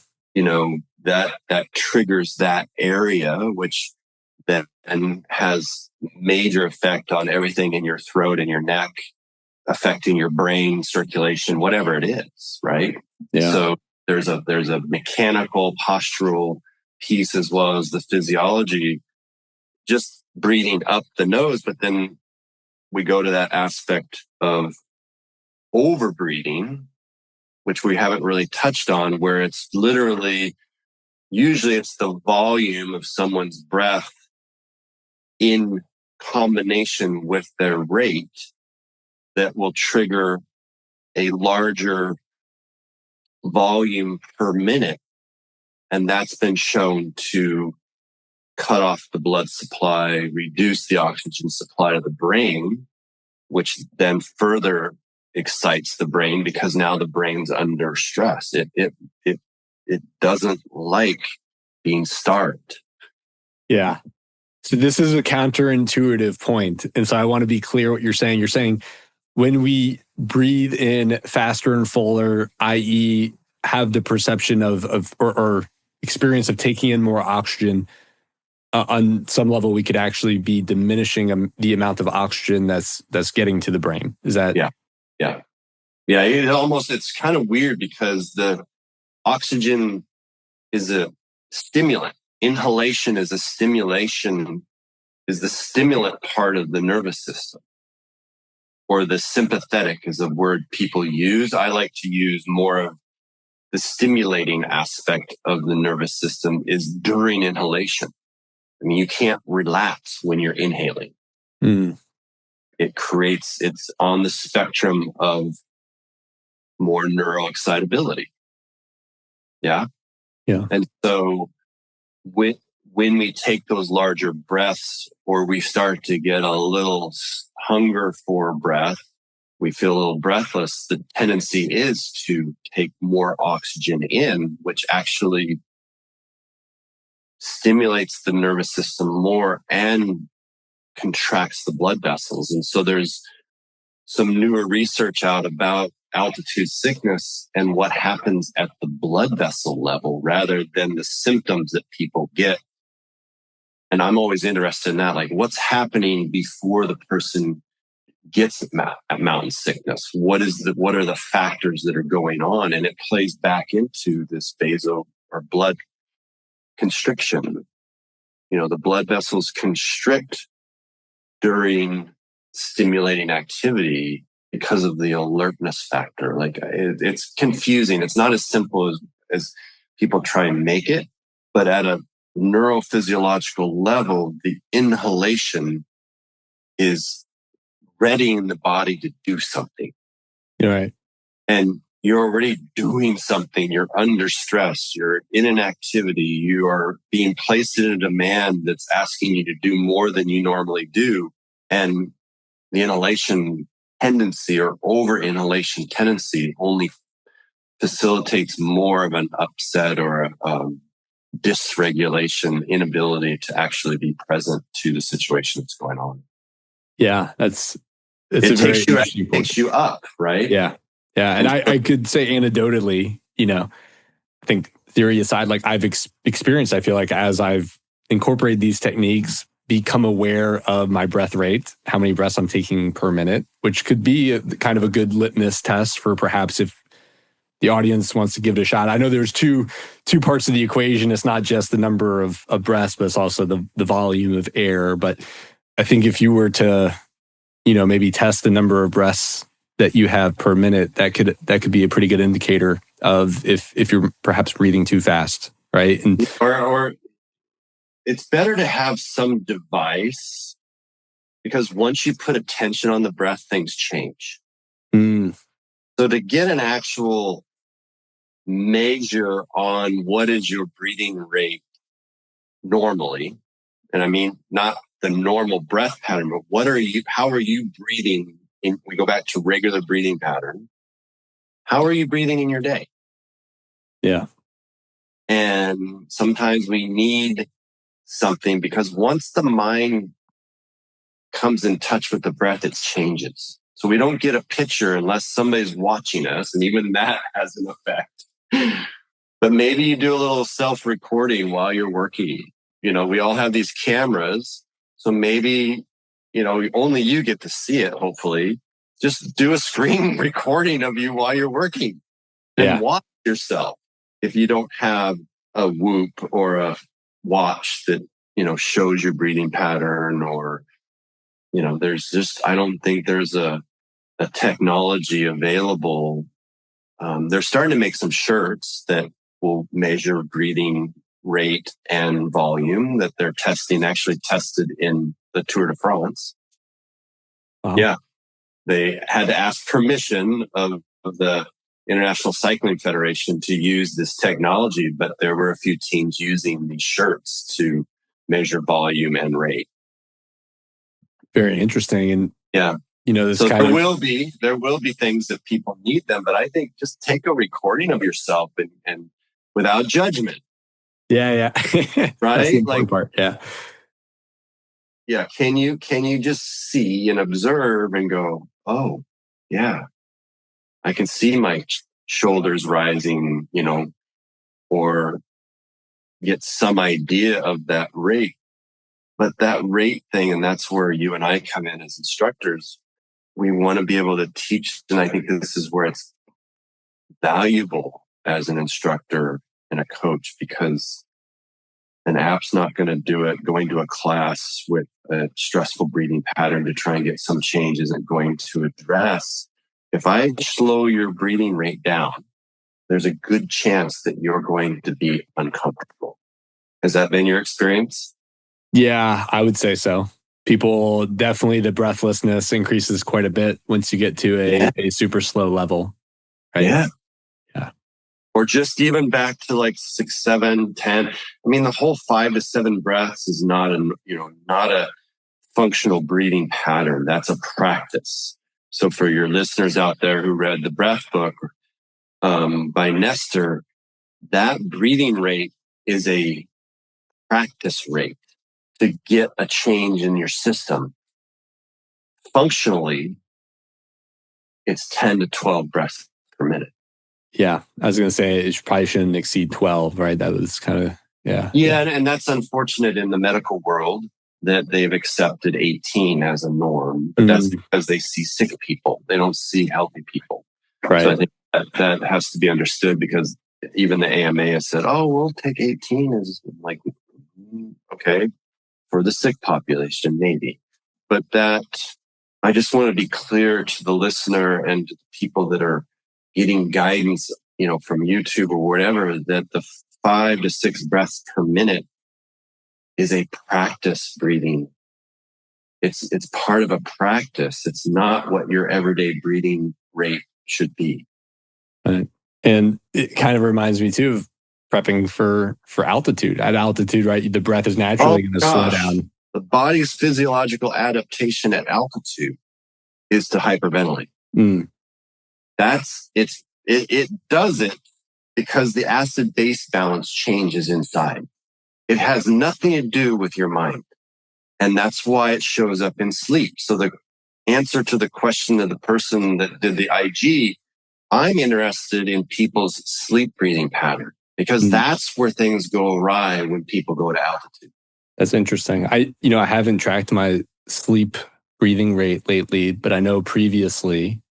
That triggers that area, which then has major effect on everything in your throat and your neck, affecting your brain circulation, whatever it is, right? Yeah. So there's a mechanical postural piece as well as the physiology, just breathing up the nose. But then we go to that aspect of overbreathing, which we haven't really touched on, where it's usually it's the volume of someone's breath in combination with their rate that will trigger a larger volume per minute. And that's been shown to cut off the blood supply, reduce the oxygen supply to the brain, which then further excites the brain because now the brain's under stress. It doesn't like being starved. Yeah. So this is a counterintuitive point. And so I want to be clear what you're saying. You're saying when we breathe in faster and fuller, i.e. have the perception of or experience of taking in more oxygen, on some level, we could actually be diminishing the amount of oxygen that's getting to the brain. Is that? Yeah. It's kind of weird because the oxygen is a stimulant. Inhalation is a stimulation, is the stimulant part of the nervous system. Or the sympathetic is a word people use. I like to use more of the stimulating aspect of the nervous system is during inhalation. I mean, you can't relax when you're inhaling. It's on the spectrum of more neuroexcitability. Yeah. Yeah. And so when we take those larger breaths, or we start to get a little hunger for breath, we feel a little breathless, the tendency is to take more oxygen in, which actually stimulates the nervous system more and contracts the blood vessels. And so there's some newer research out about altitude sickness and what happens at the blood vessel level rather than the symptoms that people get. And I'm always interested in that, like what's happening before the person gets at mountain sickness? What are the factors that are going on? And it plays back into this vasal or blood constriction. The blood vessels constrict during stimulating activity because of the alertness factor. Like it's confusing. It's not as simple as people try and make it, but at a neurophysiological level, the inhalation is readying the body to do something. Right. And you're already doing something. You're under stress. You're in an activity. You are being placed in a demand that's asking you to do more than you normally do. And the inhalation tendency or over inhalation tendency only facilitates more of an upset or a dysregulation, inability to actually be present to the situation that's going on. Yeah, it takes you up, right? Yeah. Yeah. And I could say anecdotally, I think theory aside, like I've experienced, I feel like as I've incorporated these techniques, become aware of my breath rate, how many breaths I'm taking per minute, which could be kind of a good litmus test for perhaps if the audience wants to give it a shot. I know there's two parts of the equation. It's not just the number of breaths, but it's also the volume of air. But I think if you were to, maybe test the number of breaths that you have per minute, that could be a pretty good indicator of if you're perhaps breathing too fast, right? And or it's better to have some device, because once you put attention on the breath, things change. So to get an actual measure on what is your breathing rate normally, and I mean not the normal breath pattern, but how are you breathing? We go back to regular breathing pattern. How are you breathing in your day? Yeah. And sometimes we need something, because once the mind comes in touch with the breath, it changes. So we don't get a picture unless somebody's watching us, and even that has an effect. But maybe you do a little self-recording while you're working. We all have these cameras, so maybe, only you get to see it, hopefully. Just do a screen recording of you while you're working and watch yourself. If you don't have a Whoop or a watch that, shows your breathing pattern, or, I don't think there's a technology available. They're starting to make some shirts that will measure breathing rate and volume that they're actually tested in the Tour de France. Wow. Yeah. They had to ask permission of the International Cycling Federation to use this technology, but there were a few teams using these shirts to measure volume and rate. Very interesting. And yeah, there will be things that people need them, but I think just take a recording of yourself and without judgment. Yeah. Right? That's the important part. Yeah. Yeah. Can you just see and observe and go, oh, yeah, I can see my shoulders rising, or get some idea of that rate. But that rate thing, and that's where you and I come in as instructors, we want to be able to teach. And I think this is where it's valuable as an instructor and a coach, because an app's not going to do it. Going to a class with a stressful breathing pattern to try and get some change isn't going to address. If I slow your breathing rate down, there's a good chance that you're going to be uncomfortable. Has that been your experience? Yeah, I would say so. People definitely, the breathlessness increases quite a bit once you get to a super slow level. Right? Yeah. Yeah. Or just even back to like 6, 7, 10. I mean, the whole 5 to 7 breaths is not a functional breathing pattern. That's a practice. So for your listeners out there who read the breath book by Nestor, that breathing rate is a practice rate to get a change in your system. Functionally, it's 10 to 12 breaths per minute. Yeah, I was going to say it probably shouldn't exceed 12, right? That was kind of, yeah. Yeah, and that's unfortunate in the medical world that they've accepted 18 as a norm, but that's because they see sick people. They don't see healthy people. Right. So I think that has to be understood, because even the AMA has said, oh, we'll take 18 as like, okay, for the sick population, maybe. But that, I just want to be clear to the listener and to the people that are getting guidance, from YouTube or whatever, that the 5 to 6 breaths per minute is a practice breathing. It's part of a practice. It's not what your everyday breathing rate should be. Right. And it kind of reminds me too of prepping for altitude. At altitude, right, the breath is naturally going to slow down. The body's physiological adaptation at altitude is to hyperventilate. It does it because the acid-base balance changes inside. It has nothing to do with your mind. And that's why it shows up in sleep. So the answer to the question of the person that did the IG, I'm interested in people's sleep breathing pattern, because that's where things go awry when people go to altitude. That's interesting. I haven't tracked my sleep breathing rate lately, but I know previously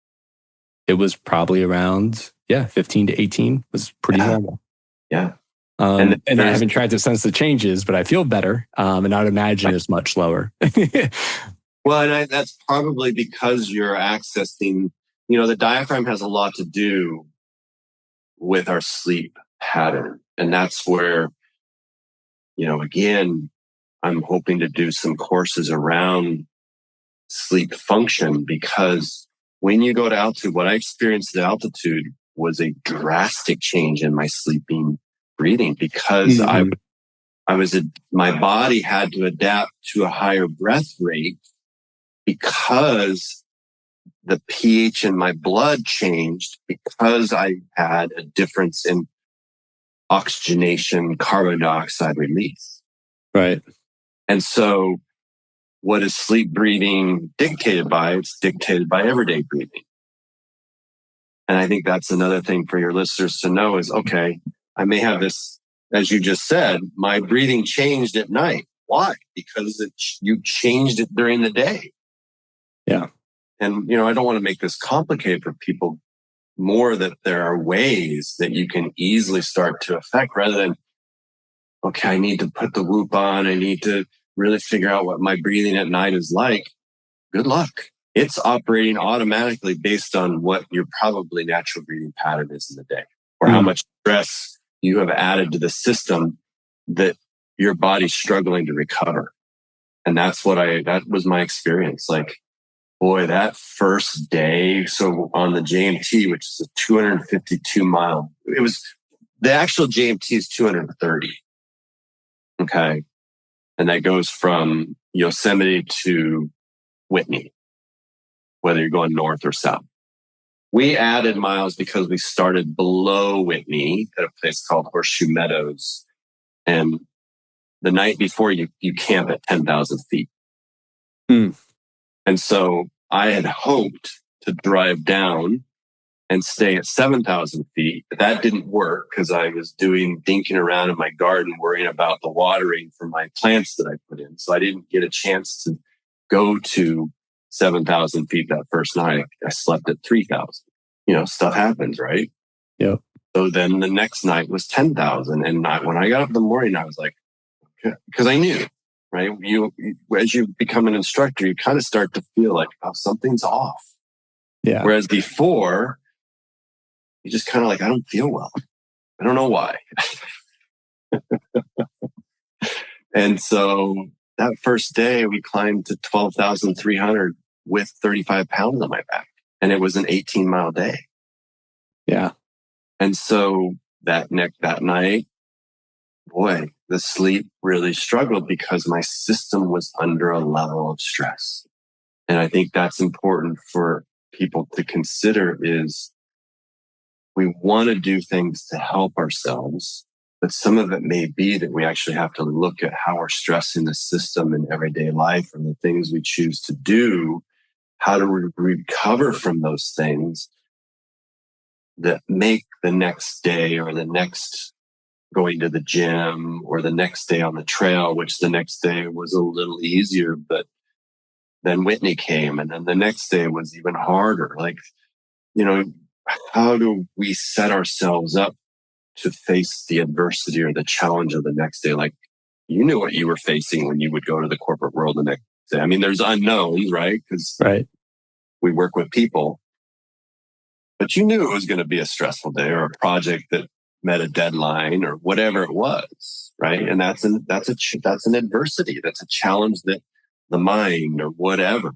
it was probably around 15 to 18 was pretty normal. Yeah. And I haven't tracked it since the changes, but I feel better. And I'd imagine it's much lower. Well, and that's probably because you're accessing, the diaphragm has a lot to do with our sleep pattern. And that's where, again, I'm hoping to do some courses around sleep function, because when you go to altitude, what I experienced at altitude was a drastic change in my sleeping breathing, because my body had to adapt to a higher breath rate, because the pH in my blood changed, because I had a difference in oxygenation, carbon dioxide release. Right. And so what is sleep breathing dictated by? It's dictated by everyday breathing. And I think that's another thing for your listeners to know is, okay, I may have this, as you just said, my breathing changed at night. Why? Because you changed it during the day. Yeah. And, I don't want to make this complicated for people, more that there are ways that you can easily start to affect, rather than, okay, I need to put the Whoop on. I need to really figure out what my breathing at night is like. Good luck. It's operating automatically based on what your probably natural breathing pattern is in the day, or how much stress you have added to the system that your body's struggling to recover. And that was my experience. Like, boy, that first day, so on the JMT, which is a 252 mile, the actual JMT is 230. Okay. And that goes from Yosemite to Whitney, whether you're going north or south. We added miles because we started below Whitney at a place called Horseshoe Meadows. And the night before, you camp at 10,000 feet. And so I had hoped to drive down and stay at 7,000 feet. But that didn't work because I was dinking around in my garden, worrying about the watering for my plants that I put in. So I didn't get a chance to go to 7,000 feet that first night. I slept at 3,000. Stuff happens, right? Yeah. So then the next night was 10,000. And when I got up in the morning, I was like, because I knew, right? As you become an instructor, you kind of start to feel like, oh, something's off. Yeah. Whereas before, you just kind of like, I don't feel well. I don't know why. And so that first day, we climbed to 12,300 with 35 pounds on my back. And it was an 18-mile day. Yeah. And so that night, boy, the sleep really struggled because my system was under a level of stress. And I think that's important for people to consider is we want to do things to help ourselves, but some of it may be that we actually have to look at how we're stressing the system in everyday life and the things we choose to do, how to recover from those things that make the next day or the next going to the gym or the next day on the trail, which the next day was a little easier, but then Whitney came and then the next day was even harder. Like, how do we set ourselves up to face the adversity or the challenge of the next day? Like, you knew what you were facing when you would go to the corporate world the next day. I mean, there's unknowns, right? Because we work with people, but you knew it was going to be a stressful day or a project that met a deadline or whatever it was, right? And that's an adversity. That's a challenge that the mind or whatever.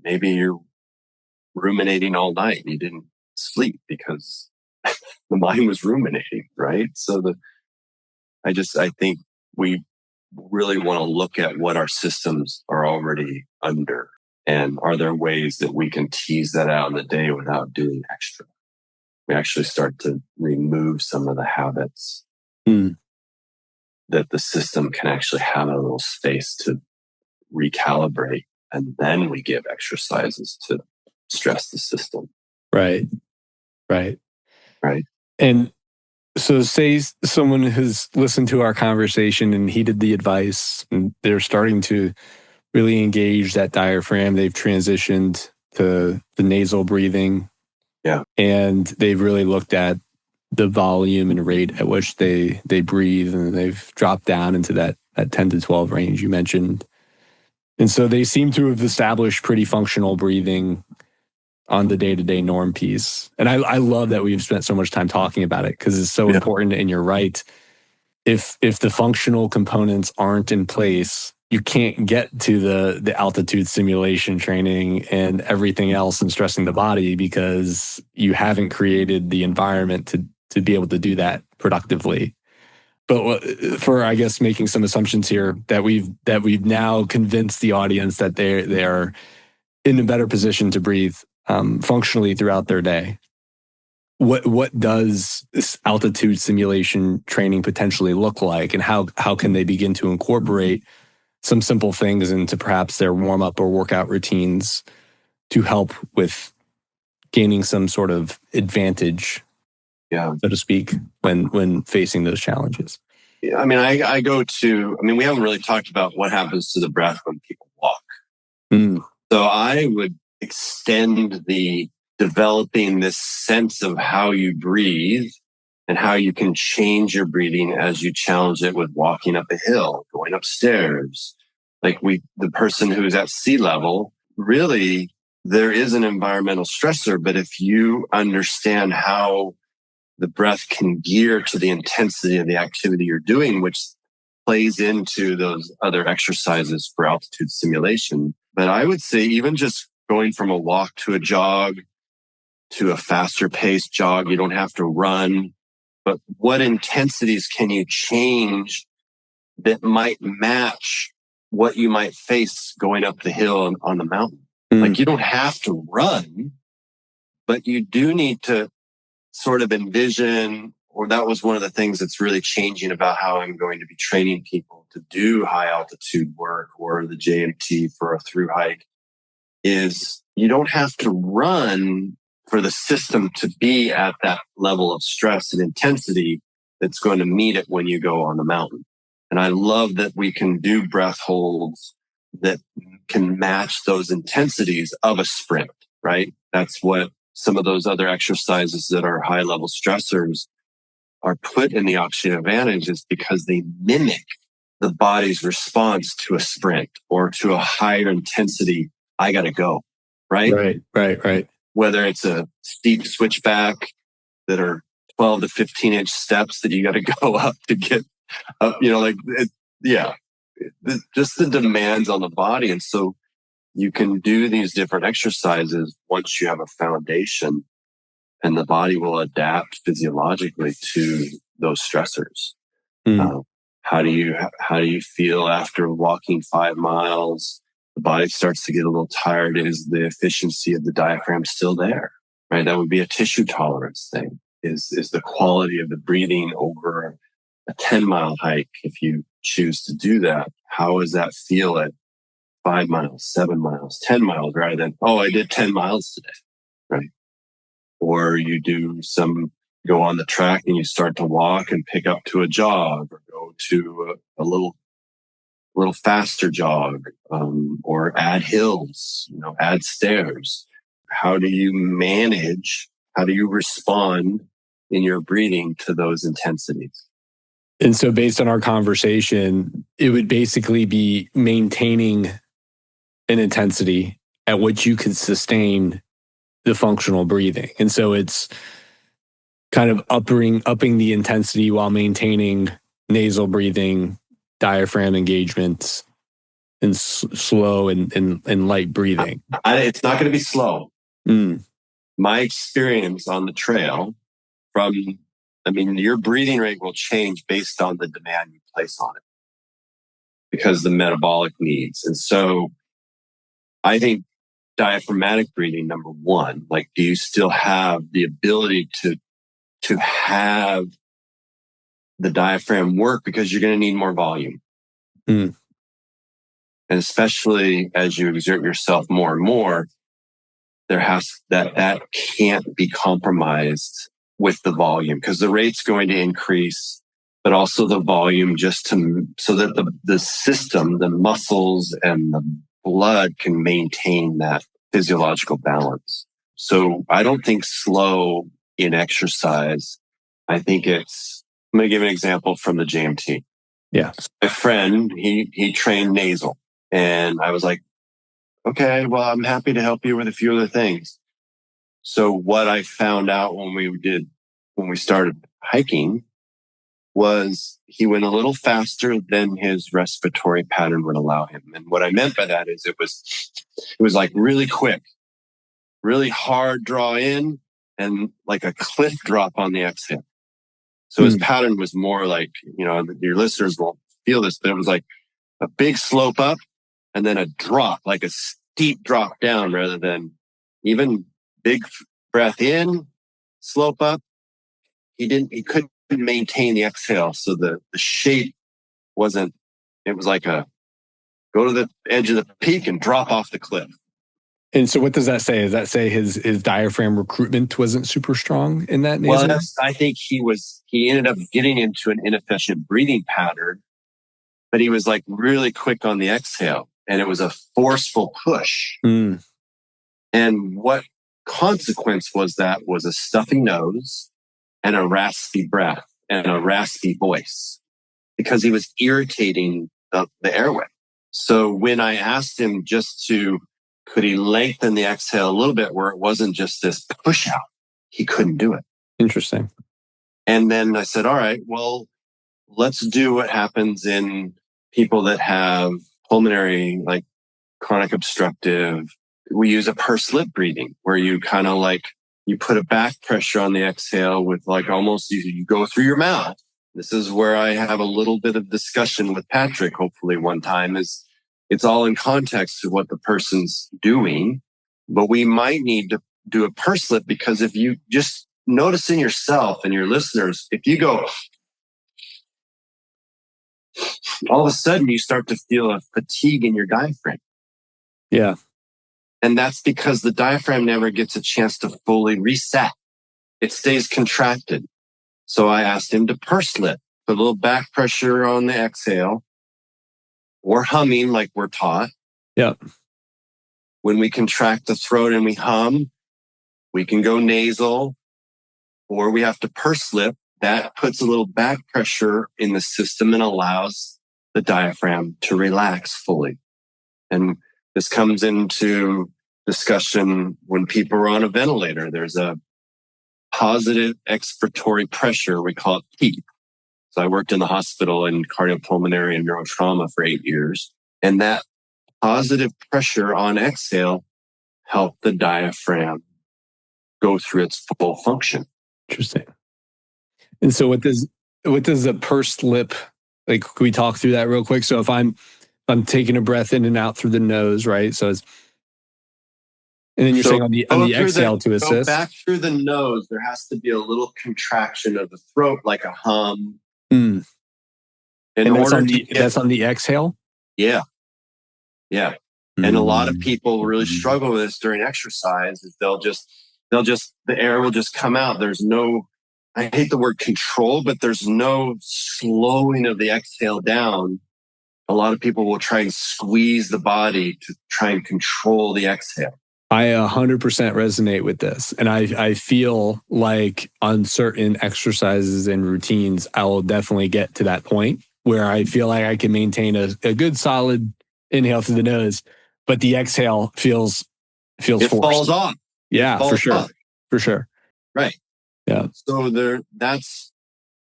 Maybe you're ruminating all night and you didn't sleep because the mind was ruminating, right? So I think we really want to look at what our systems are already under. And are there ways that we can tease that out in the day without doing extra? We actually start to remove some of the habits that the system can actually have a little space to recalibrate. And then we give exercises to stress the system. Right. And so say someone has listened to our conversation and heeded the advice and they're starting to really engage that diaphragm. They've transitioned to the nasal breathing. Yeah. And they've really looked at the volume and rate at which they breathe, and they've dropped down into that 10 to 12 range you mentioned. And so they seem to have established pretty functional breathing on the day-to-day norm piece. And I love that we've spent so much time talking about it because it's so important. And you're right. If the functional components aren't in place, you can't get to the altitude simulation training and everything else and stressing the body because you haven't created the environment to be able to do that productively. But for, I guess, making some assumptions here that we've now convinced the audience that they are in a better position to breathe functionally throughout their day. What does this altitude simulation training potentially look like, and how can they begin to incorporate some simple things into perhaps their warm-up or workout routines to help with gaining some sort of advantage, so to speak, when facing those challenges? I mean, we haven't really talked about what happens to the breath when people walk. So I would extend the developing this sense of how you breathe and how you can change your breathing as you challenge it with walking up a hill, going upstairs. Like the person who's at sea level, really, there is an environmental stressor, but if you understand how the breath can gear to the intensity of the activity you're doing, which plays into those other exercises for altitude simulation. But I would say even just going from a walk to a jog to a faster paced jog, you don't have to run. But what intensities can you change that might match what you might face going up the hill on the mountain? Like, you don't have to run, but you do need to sort of envision, or that was one of the things that's really changing about how I'm going to be training people to do high altitude work or the JMT for a through hike, is you don't have to run for the system to be at that level of stress and intensity that's going to meet it when you go on the mountain. And I love that we can do breath holds that can match those intensities of a sprint, right? That's what some of those other exercises that are high level stressors are put in the oxygen advantage is because they mimic the body's response to a sprint or to a higher intensity. I got to go, right? Right. Whether it's a steep switchback that are 12 to 15 inch steps that you got to go up to get up, just the demands on the body. And so you can do these different exercises once you have a foundation, and the body will adapt physiologically to those stressors. How do you feel after walking 5 miles? The body starts to get a little tired. Is the efficiency of the diaphragm still there? Right? That would be a tissue tolerance thing. Is the quality of the breathing over a 10-mile hike, if you choose to do that? How does that feel at 5 miles, 7 miles, 10 miles, rather than, I did 10 miles today, right? Or you go on the track and you start to walk and pick up to a jog, or go to a little faster jog, or add hills, add stairs. How do you respond in your breathing to those intensities? And so based on our conversation, it would basically be maintaining an intensity at which you could sustain the functional breathing. And so it's kind of upping the intensity while maintaining nasal breathing, diaphragm engagements, and slow and light breathing. It's not going to be slow. My experience on the trail your breathing rate will change based on the demand you place on it, because the metabolic needs. And so I think diaphragmatic breathing, number one, do you still have the ability to have the diaphragm work, because you're going to need more volume. And especially as you exert yourself more and more, that can't be compromised with the volume, because the rate's going to increase, but also the volume, so that the system, the muscles and the blood can maintain that physiological balance. So I don't think slow in exercise. I think I'm going to give an example from the JMT. Yeah. My friend, he trained nasal, and I was like, okay, well, I'm happy to help you with a few other things. So what I found out when we started hiking was he went a little faster than his respiratory pattern would allow him. And what I meant by that is it was like really quick, really hard draw in, and like a cliff drop on the exhale. So his pattern was more like, your listeners won't feel this, but it was like a big slope up and then a drop, like a steep drop down, rather than even big breath in, slope up. He couldn't maintain the exhale. So the shape wasn't, it was like a go to the edge of the peak and drop off the cliff. And so what does that say? Does that say his diaphragm recruitment wasn't super strong in that nasal? Well, I think he ended up getting into an inefficient breathing pattern, but he was like really quick on the exhale, and it was a forceful push. And what consequence was a stuffy nose and a raspy breath and a raspy voice, because he was irritating the airway. So when I asked him could he lengthen the exhale a little bit where it wasn't just this push out, he couldn't do it. Interesting. And then I said, all right, well, let's do what happens in people that have pulmonary, like chronic obstructive. We use a pursed lip breathing, where you kind of you put a back pressure on the exhale with almost you go through your mouth. This is where I have a little bit of discussion with Patrick, hopefully one time, is it's all in context to what the person's doing, but we might need to do a pursed lip, because if you just notice in yourself and your listeners, if you go, all of a sudden you start to feel a fatigue in your diaphragm. Yeah. And that's because the diaphragm never gets a chance to fully reset. It stays contracted. So I asked him to pursed lip, put a little back pressure on the exhale, or humming like we're taught. Yeah. When we contract the throat and we hum, We can go nasal, or we have to purse lip. That puts a little back pressure in the system and allows the diaphragm to relax fully. And this comes into discussion when people are on a ventilator. There's a positive expiratory pressure. We call it PEEP. So I worked in the hospital in cardiopulmonary and neurotrauma for 8 years. And that positive pressure on exhale helped the diaphragm go through its full function. Interesting. And so what does a pursed lip, like, can we talk through that real quick? So if I'm taking a breath in and out through the nose, right? So it's, and then you're saying on the exhale to assist. Go back through the nose. There has to be a little contraction of the throat, like a hum. And that's on the exhale? Yeah. Yeah. And a lot of people really struggle with this during exercise. Is the air will just come out. There's no, I hate the word control, but there's no slowing of the exhale down. A lot of people will try and squeeze the body to try and control the exhale. I 100% resonate with this. And I feel like on certain exercises and routines, I will definitely get to that point where I feel like I can maintain a good solid inhale through the nose, but the exhale feels forced. Falls off. Yeah, for sure. For sure. Right. Yeah. So that's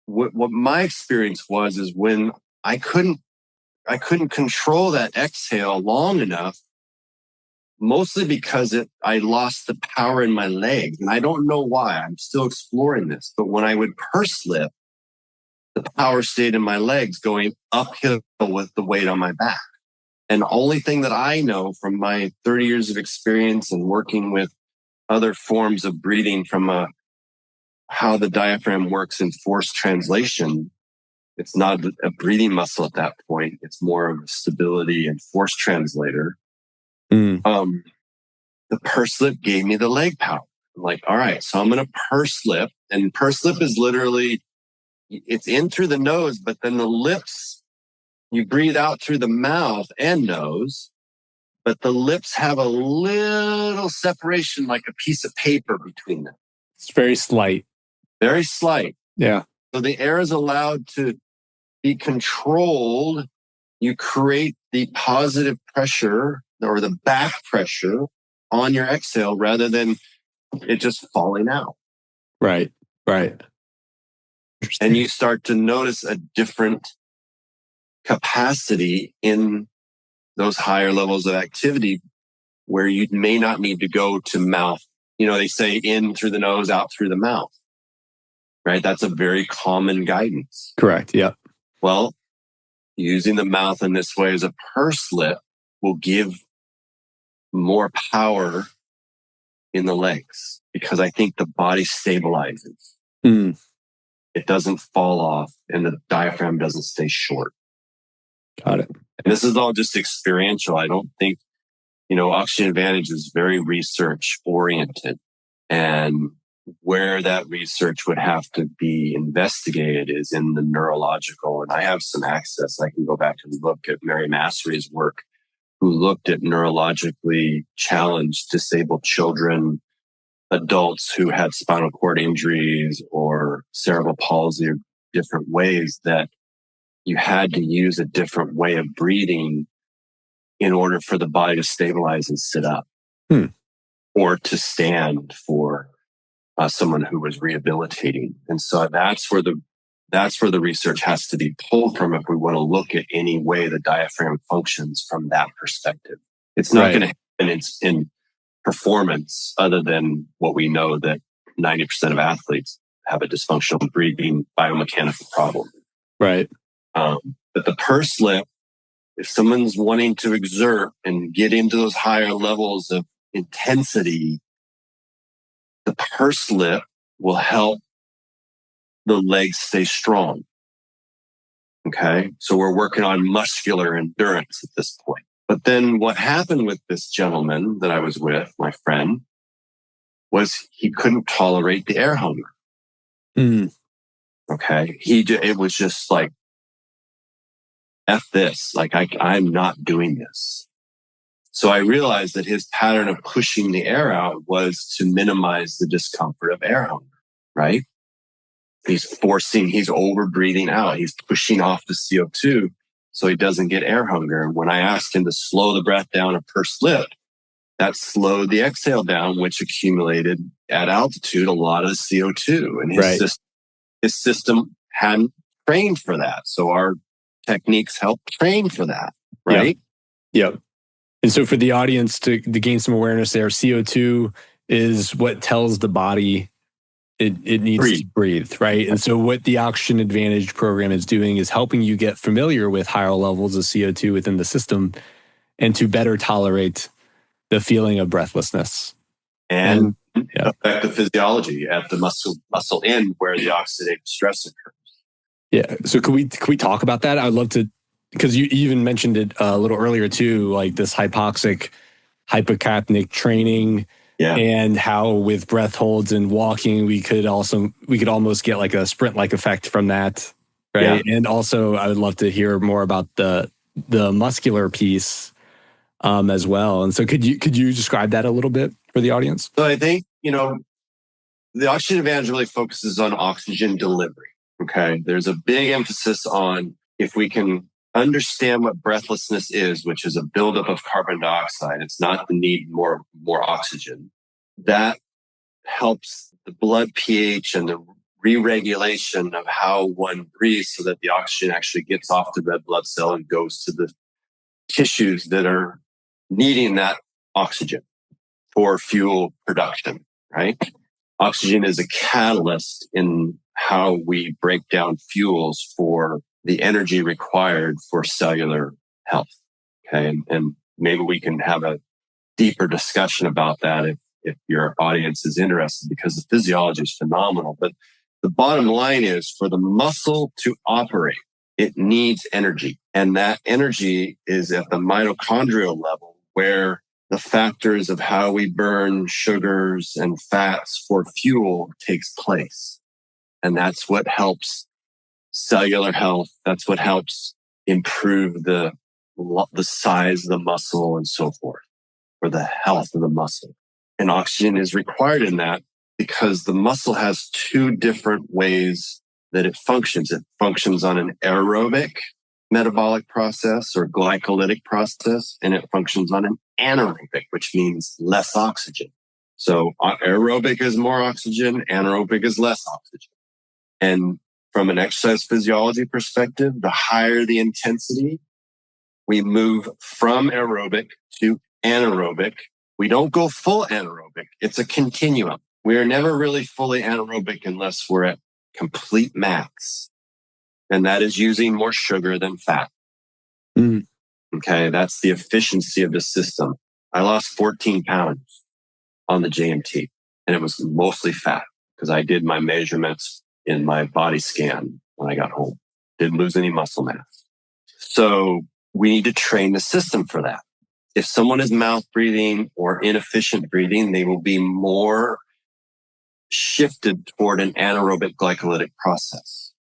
what my experience was, is when I couldn't control that exhale long enough, mostly because I lost the power in my legs. And I don't know why. I'm still exploring this. But when I would purse lip, the power stayed in my legs going uphill with the weight on my back. And the only thing that I know from my 30 years of experience and working with other forms of breathing from how the diaphragm works in force translation, it's not a breathing muscle at that point. It's more of a stability and force translator. The purse lip gave me the leg power. I'm like, all right, so I'm going to purse lip. And purse lip is literally, it's in through the nose, but then the lips, you breathe out through the mouth and nose, but the lips have a little separation, like a piece of paper between them. It's very slight. Very slight. Yeah. So the air is allowed to be controlled. You create the positive pressure or the back pressure on your exhale rather than it just falling out. Right. And you start to notice a different capacity in those higher levels of activity where you may not need to go to mouth. They say in through the nose, out through the mouth, right? That's a very common guidance. Correct. Yeah. Well, using the mouth in this way as a purse lip will give more power in the legs because I think the body stabilizes. It doesn't fall off and the diaphragm doesn't stay short. Got it. And this is all just experiential. I don't think, Oxygen Advantage is very research oriented, and where that research would have to be investigated is in the neurological. And I have some access. I can go back and look at Mary Massery's work, who looked at neurologically challenged, disabled children, adults who had spinal cord injuries or cerebral palsy, or different ways that you had to use a different way of breathing in order for the body to stabilize and sit up or to stand for someone who was rehabilitating. And so that's where the research has to be pulled from if we want to look at any way the diaphragm functions from that perspective. It's not going to happen in performance other than what we know, that 90% of athletes have a dysfunctional breathing biomechanical problem. Right. But the purse lip, if someone's wanting to exert and get into those higher levels of intensity, the purse lip will help the legs stay strong. Okay. So we're working on muscular endurance at this point. But then what happened with this gentleman that I was with, my friend, was he couldn't tolerate the air hunger. Okay. It was just like, F this, like I'm not doing this. So I realized that his pattern of pushing the air out was to minimize the discomfort of air hunger, right? He's over breathing out. He's pushing off the CO2 so he doesn't get air hunger. And when I asked him to slow the breath down a pursed lip, that slowed the exhale down, which accumulated at altitude a lot of the CO2. And his system hadn't trained for that. So our techniques help train for that, right? Yep. And so for the audience to gain some awareness there, CO2 is what tells the body it needs to breathe, right? And so what the Oxygen Advantage program is doing is helping you get familiar with higher levels of CO2 within the system and to better tolerate the feeling of breathlessness. And affect the physiology at the muscle end where the oxidative stress occurs. Yeah. So could we talk about that? I'd love to, because you even mentioned it a little earlier too, like this hypoxic, hypocapnic training. Yeah. And how with breath holds and walking, we could almost get like a sprint-like effect from that, right? Yeah. And also, I would love to hear more about the muscular piece as well. And so, could you describe that a little bit for the audience? So I think the Oxygen Advantage really focuses on oxygen delivery. Okay, there's a big emphasis on if we can understand what breathlessness is, which is a buildup of carbon dioxide. It's not the need more oxygen. That helps the blood pH and the re-regulation of how one breathes so that the oxygen actually gets off the red blood cell and goes to the tissues that are needing that oxygen for fuel production, right? Oxygen is a catalyst in how we break down fuels for the energy required for cellular health. Okay. And maybe we can have a deeper discussion about that if your audience is interested, because the physiology is phenomenal. But the bottom line is for the muscle to operate, it needs energy. And that energy is at the mitochondrial level where the factors of how we burn sugars and fats for fuel takes place. And that's what helps cellular health. That's what helps improve the size of the muscle and so forth, or the health of the muscle. And oxygen is required in that because the muscle has two different ways that it functions. It functions on an aerobic metabolic process or glycolytic process, and it functions on an anaerobic, which means less oxygen. So aerobic is more oxygen, anaerobic is less oxygen. And from an exercise physiology perspective, the higher the intensity, we move from aerobic to anaerobic. We don't go full anaerobic. It's a continuum. We are never really fully anaerobic unless we're at complete max. And that is using more sugar than fat. Mm. Okay, that's the efficiency of the system. I lost 14 pounds on the JMT, and it was mostly fat because I did my measurements in my body scan when I got home. Didn't lose any muscle mass. So we need to train the system for that. If someone is mouth breathing or inefficient breathing, they will be more shifted toward an anaerobic glycolytic process.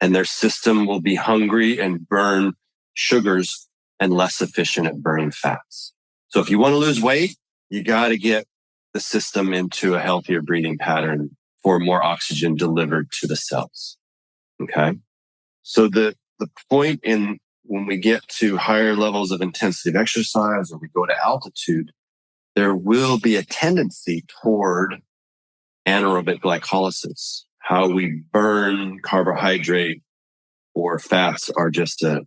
And their system will be hungry and burn sugars and less efficient at burning fats. So if you want to lose weight, you got to get the system into a healthier breathing pattern for more oxygen delivered to the cells. Okay. So the point in when we get to higher levels of intensity of exercise or we go to altitude, there will be a tendency toward anaerobic glycolysis. How we burn carbohydrate or fats are just a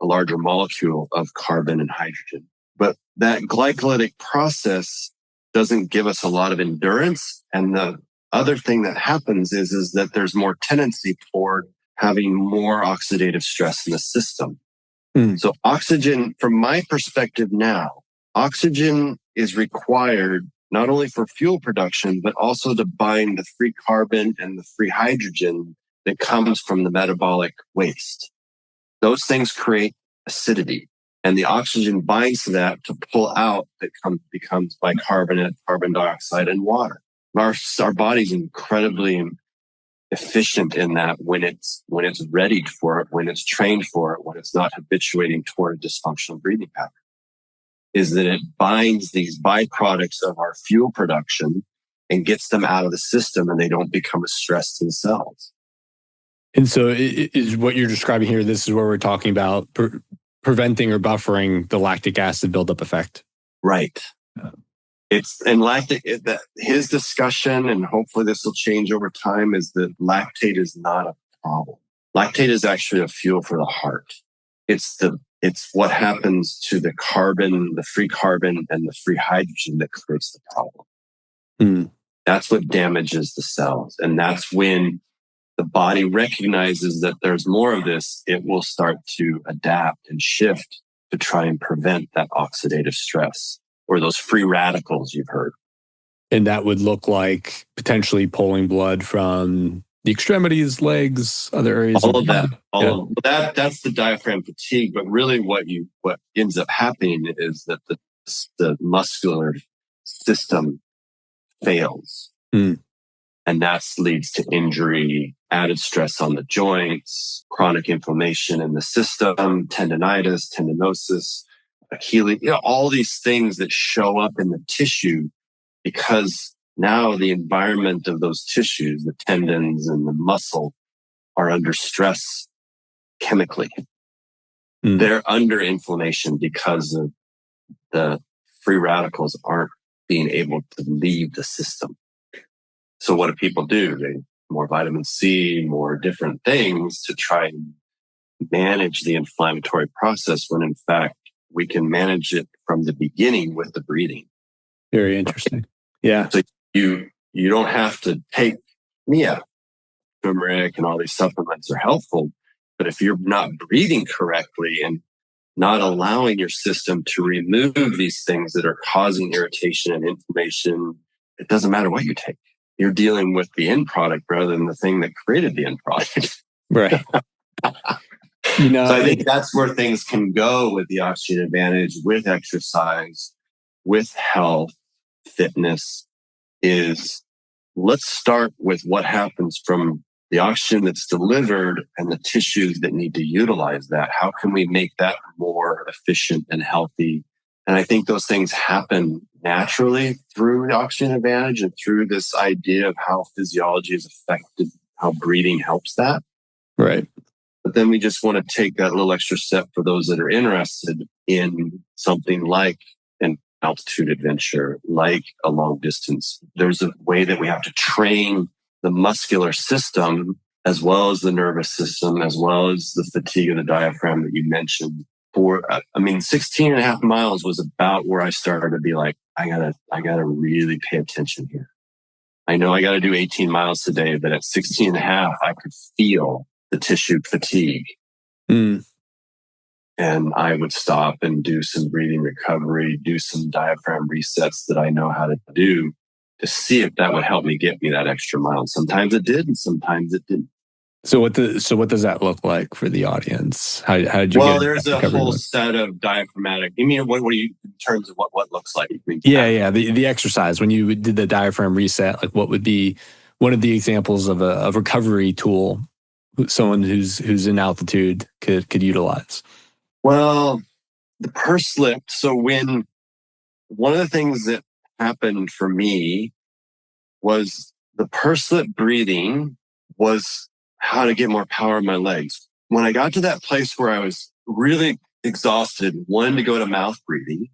larger molecule of carbon and hydrogen. But that glycolytic process doesn't give us a lot of endurance. And the other thing that happens is that there's more tendency toward having more oxidative stress in the system. Mm. So oxygen, from my perspective now, oxygen is required not only for fuel production, but also to bind the free carbon and the free hydrogen that comes from the metabolic waste. Those things create acidity, and the oxygen binds to that to pull out that becomes bicarbonate, carbon dioxide, and water. Our body's incredibly efficient in that when it's ready for it, when it's trained for it, when it's not habituating toward a dysfunctional breathing pattern. is that it binds these byproducts of our fuel production and gets them out of the system, and they don't become a stress to the cells. And so is what you're describing here, this is where we're talking about preventing or buffering the lactic acid buildup effect. Right. His discussion, and hopefully this will change over time, is that lactate is not a problem. Lactate is actually a fuel for the heart. It's what happens to the carbon, the free carbon and the free hydrogen that creates the problem. Mm. That's what damages the cells. And that's when the body recognizes that there's more of this, it will start to adapt and shift to try and prevent that oxidative stress or those free radicals you've heard. And that would look like potentially pulling blood from the extremities, legs, other areas. All of that. That's the diaphragm fatigue. But really what ends up happening is that the muscular system fails. Mm. And that leads to injury, added stress on the joints, chronic inflammation in the system, tendinitis, tendinosis, Achilles, all these things that show up in the tissue because now the environment of those tissues, the tendons and the muscle, are under stress chemically. Mm. They're under inflammation because of the free radicals aren't being able to leave the system. So what do people do? They more vitamin C, more different things to try and manage the inflammatory process when in fact we can manage it from the beginning with the breathing. Very interesting. Yeah. So you don't have to take turmeric and all these supplements are helpful, but if you're not breathing correctly and not allowing your system to remove these things that are causing irritation and inflammation, it doesn't matter what you take. You're dealing with the end product rather than the thing that created the end product. Right. So I think that's where things can go with the Oxygen Advantage, with exercise, with health, fitness, is let's start with what happens from the oxygen that's delivered and the tissues that need to utilize that. How can we make that more efficient and healthy? And I think those things happen naturally through the Oxygen Advantage and through this idea of how physiology is affected, how breathing helps that. Right. But then we just want to take that little extra step for those that are interested in something like an altitude adventure, like a long distance. There's a way that we have to train the muscular system as well as the nervous system, as well as the fatigue of the diaphragm that you mentioned. 16 and a half miles was about where I started to be like, I gotta really pay attention here. I know I gotta do 18 miles today, but at 16 and a half, I could feel the tissue fatigue. Mm. And I would stop and do some breathing recovery, do some diaphragm resets that I know how to do to see if that would help me get me that extra mile. Sometimes it did, and sometimes it didn't. So what does that look like for the audience? How did you? Well, there's a whole set of diaphragmatic. You mean what do you in terms of what looks like? Yeah. The exercise when you did the diaphragm reset, like what would be one of the examples of a recovery tool someone who's in altitude could utilize? Well, the purse slip. So when one of the things that happened for me was the purse slip breathing was how to get more power in my legs. When I got to that place where I was really exhausted, wanted to go to mouth breathing,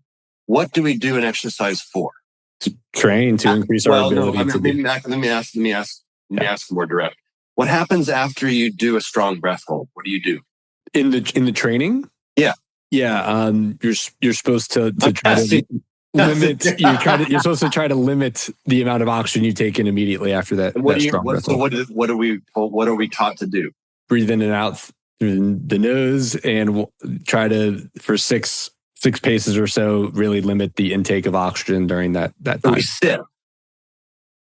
what do we do an exercise for? To train, to increase our ability to do. Let me ask more direct. What happens after you do a strong breath hold? What do you do? In the training? Yeah. Yeah. You're supposed to try to limit. You're supposed to try to limit the amount of oxygen you take in immediately after that. What are we taught to do? Breathe in and out through the nose, and try to for six paces or so really limit the intake of oxygen during that time. So we sit.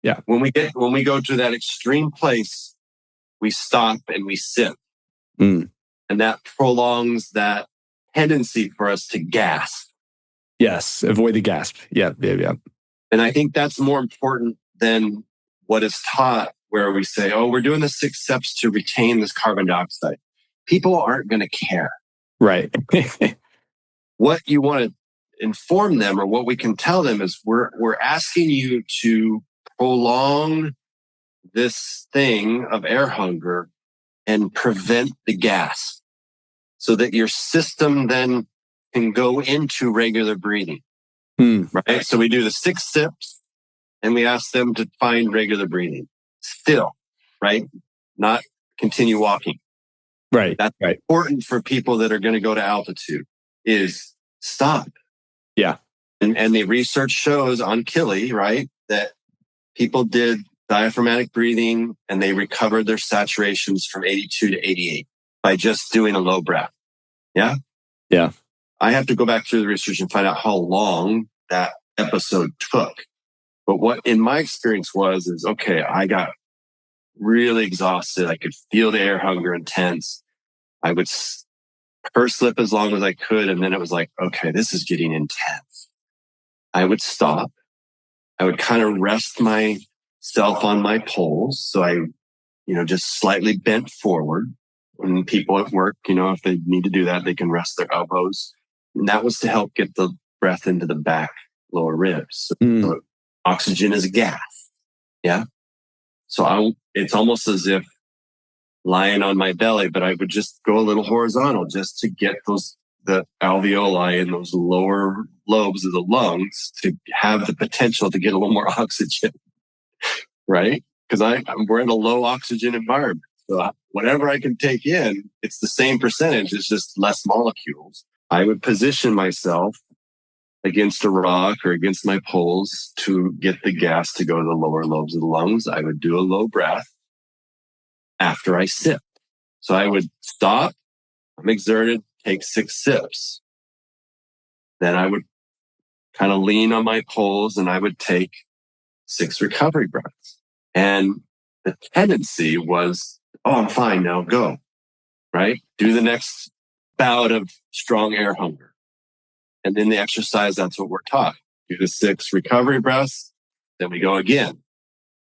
Yeah. When we go to that extreme place, we stop and we sit, and that prolongs that tendency for us to gasp. Yes, avoid the gasp. Yeah. And I think that's more important than what is taught, where we say, "Oh, we're doing the 6 steps to retain this carbon dioxide." People aren't going to care. Right. What you want to inform them, or what we can tell them, is we're asking you to prolong this thing of air hunger and prevent the gas so that your system then can go into regular breathing. Right? So we do the 6 sips and we ask them to find regular breathing still, right? Not continue walking. Right. That's right. important for people that are going to go to altitude, is stop. Yeah. And the research shows on Kili, right, that people did diaphragmatic breathing and they recovered their saturations from 82 to 88 by just doing a low breath. Yeah. Yeah. I have to go back through the research and find out how long that episode took. But what in my experience is okay, I got really exhausted. I could feel the air hunger intense. I would purse slip as long as I could. And then it was like, okay, this is getting intense. I would stop. I would kind of rest myself on my poles. So I, just slightly bent forward. When people at work, if they need to do that, they can rest their elbows. And that was to help get the breath into the back lower ribs. So oxygen is a gas. Yeah. So it's almost as if lying on my belly, but I would just go a little horizontal just to get the alveoli and those lower lobes of the lungs to have the potential to get a little more oxygen. Right? Because we're in a low oxygen environment. So whatever I can take in, it's the same percentage. It's just less molecules. I would position myself against a rock or against my poles to get the gas to go to the lower lobes of the lungs. I would do a low breath after I sip. So I would stop, I'm exerted, take 6 sips. Then I would kind of lean on my poles and I would take 6 recovery breaths. And the tendency was, I'm fine now, go. Right? Do the next bout of strong air hunger. And then the exercise, that's what we're taught. Do the 6 recovery breaths, then we go again.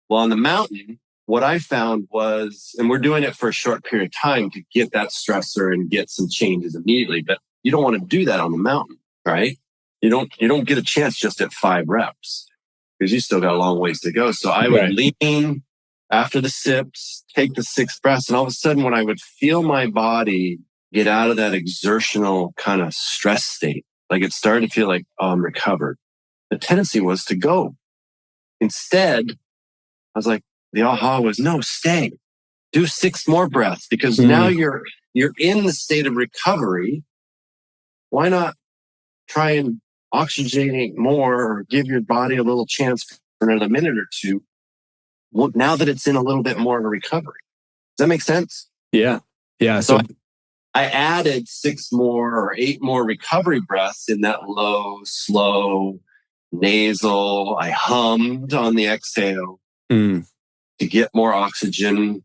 Well, on the mountain, what I found was, and we're doing it for a short period of time to get that stressor and get some changes immediately, but you don't want to do that on the mountain, right? You don't get a chance just at 5 reps because you still got a long ways to go. So I would lean after the sips, take the 6 breaths, and all of a sudden when I would feel my body get out of that exertional kind of stress state, like it started to feel like, I'm recovered. The tendency was to go. Instead, I was like, the aha was, no, stay. Do 6 more breaths because now you're in the state of recovery. Why not try and oxygenate more or give your body a little chance for another minute or two now that it's in a little bit more of a recovery? Does that make sense? Yeah. Yeah. So I added 6 more or 8 more recovery breaths in that low, slow, nasal. I hummed on the exhale to get more oxygen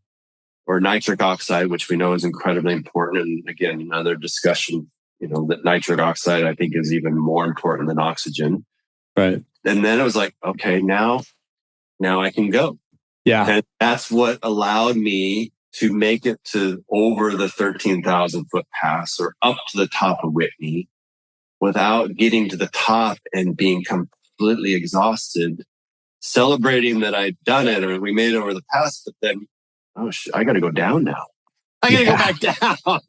or nitric oxide, which we know is incredibly important. And again, another discussion, that nitric oxide, I think, is even more important than oxygen. Right. And then it was like, okay, now I can go. Yeah. And that's what allowed me to make it to over the 13,000 foot pass or up to the top of Whitney without getting to the top and being completely exhausted, celebrating that I'd done it or we made it over the pass, but then, I got to go down now. I got to go back down.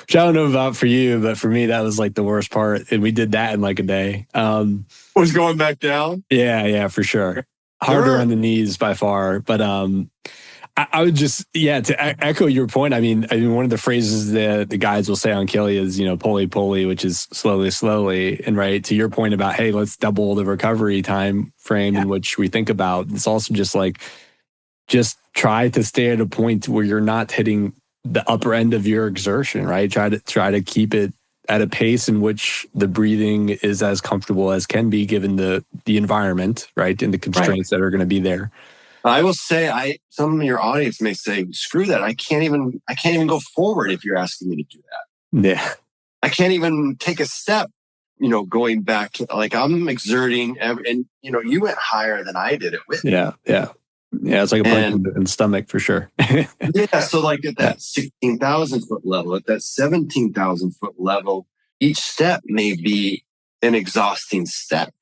Which I don't know about for you, but for me, that was like the worst part. And we did that in like a day. Was going back down? Yeah, for sure. Harder on the knees by far. But I would just, to echo your point. I mean, one of the phrases that the guides will say on Kili is, pulley, which is slowly. And right to your point about, hey, let's double the recovery time frame in which we think about. It's also just like, just try to stay at a point where you're not hitting the upper end of your exertion, right? Try to keep it at a pace in which the breathing is as comfortable as can be given the environment, right? And the constraints that are going to be there. I will say, some of your audience may say, screw that. I can't even go forward if you're asking me to do that. Yeah. I can't even take a step, going back to, like, I'm exerting and you went higher than I did it with. Yeah. It's like a punch in the stomach for sure. So like at that 16,000 foot level, at that 17,000 foot level, each step may be an exhausting step,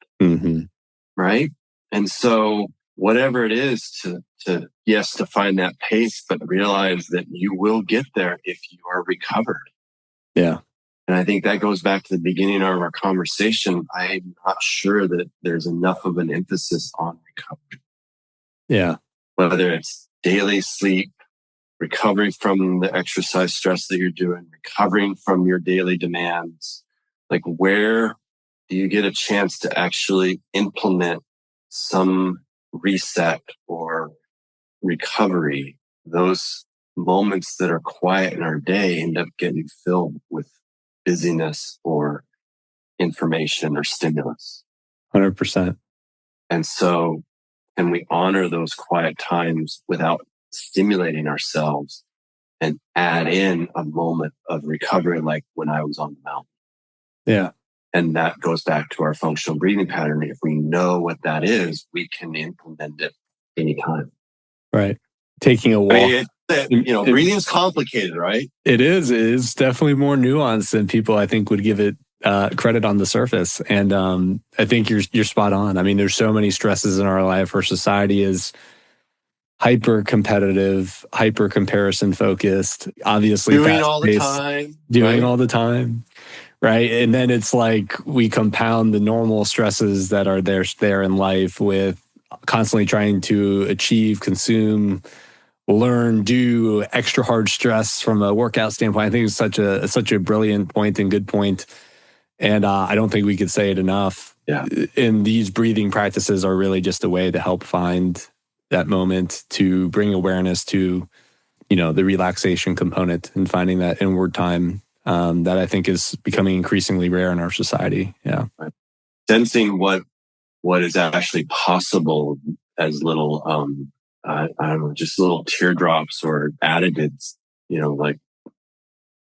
right? And so whatever it is to find that pace, but realize that you will get there if you are recovered. Yeah. And I think that goes back to the beginning of our conversation. I'm not sure that there's enough of an emphasis on recovery. Yeah. Whether it's daily sleep, recovery from the exercise stress that you're doing, recovering from your daily demands, like where do you get a chance to actually implement some reset or recovery? Those moments that are quiet in our day end up getting filled with busyness or information or stimulus. 100%. And so, can we honor those quiet times without stimulating ourselves and add in a moment of recovery, like when I was on the mountain? Yeah. And that goes back to our functional breathing pattern. If we know what that is, we can implement it anytime. Right. Taking a walk. Breathing is complicated, right? It is. It is definitely more nuanced than people, I think, would give it credit on the surface. And I think you're spot on. I mean, there's so many stresses in our life. Our society is hyper competitive, hyper comparison focused, obviously doing all the time, doing all the time. Right. And then it's like we compound the normal stresses that are there in life with constantly trying to achieve, consume, learn, do extra hard stress from a workout standpoint. I think it's such a brilliant point and good point. And I don't think we could say it enough. Yeah. And these breathing practices are really just a way to help find that moment, to bring awareness to, the relaxation component and finding that inward time that I think is becoming increasingly rare in our society. Yeah. Right. Sensing what is actually possible as little, I don't know, just little teardrops or additives, like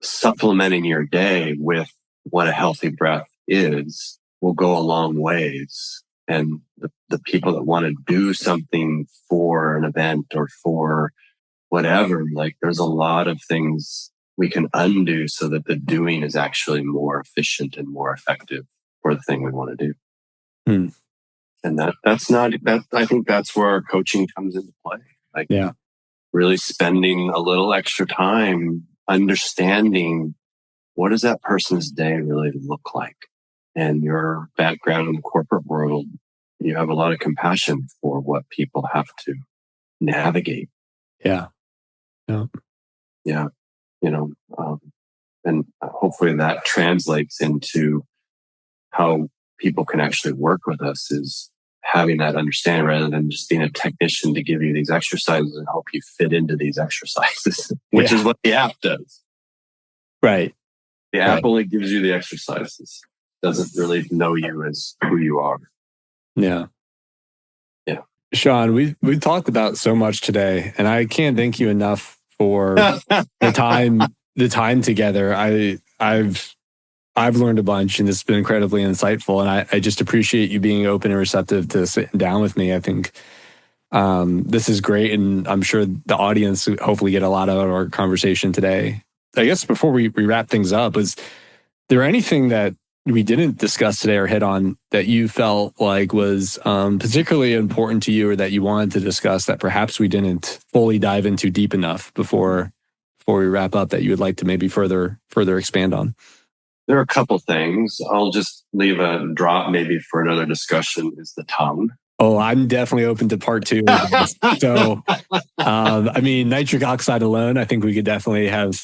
supplementing your day with what a healthy breath is will go a long ways. And the people that want to do something for an event or for whatever, like there's a lot of things we can undo so that the doing is actually more efficient and more effective for the thing we want to do. And I think that's where our coaching comes into play. Like, really spending a little extra time understanding what does that person's day really look like? And your background in the corporate world, you have a lot of compassion for what people have to navigate. Yeah. And hopefully that translates into how people can actually work with us, is having that understanding rather than just being a technician to give you these exercises and help you fit into these exercises, which is what the app does. Right. The app only gives you the exercises, doesn't really know you as who you are. Yeah. Sean, we talked about so much today, and I can't thank you enough for the time together. I've learned a bunch, and it's been incredibly insightful. And I just appreciate you being open and receptive to sitting down with me. I think this is great, and I'm sure the audience hopefully get a lot out of our conversation today. I guess before we wrap things up, is there anything that we didn't discuss today or hit on that you felt like was particularly important to you, or that you wanted to discuss that perhaps we didn't fully dive into deep enough before we wrap up, that you would like to maybe further expand on? There are a couple things. I'll just leave a drop maybe for another discussion, is the tongue. Oh, I'm definitely open to part 2. So, nitric oxide alone, I think we could definitely have,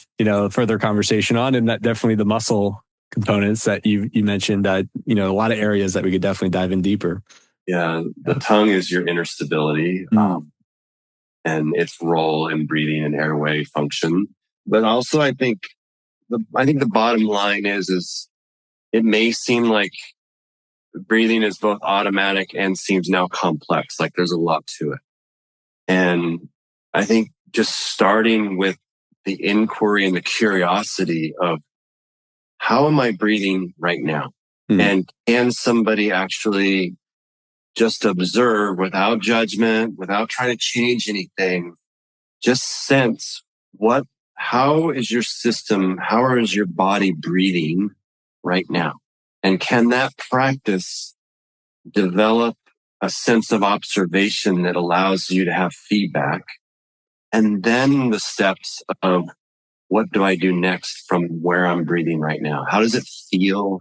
further conversation on, and that definitely the muscle components that you mentioned, a lot of areas that we could definitely dive in deeper. Yeah. The tongue is your inner stability, and its role in breathing and airway function. But also I think the bottom line is it may seem like breathing is both automatic and seems now complex. Like there's a lot to it. And I think just starting with the inquiry and the curiosity of how am I breathing right now? And can somebody actually just observe without judgment, without trying to change anything, just sense how is your system, how is your body breathing right now? And can that practice develop a sense of observation that allows you to have feedback? And then the steps of what do I do next from where I'm breathing right now? How does it feel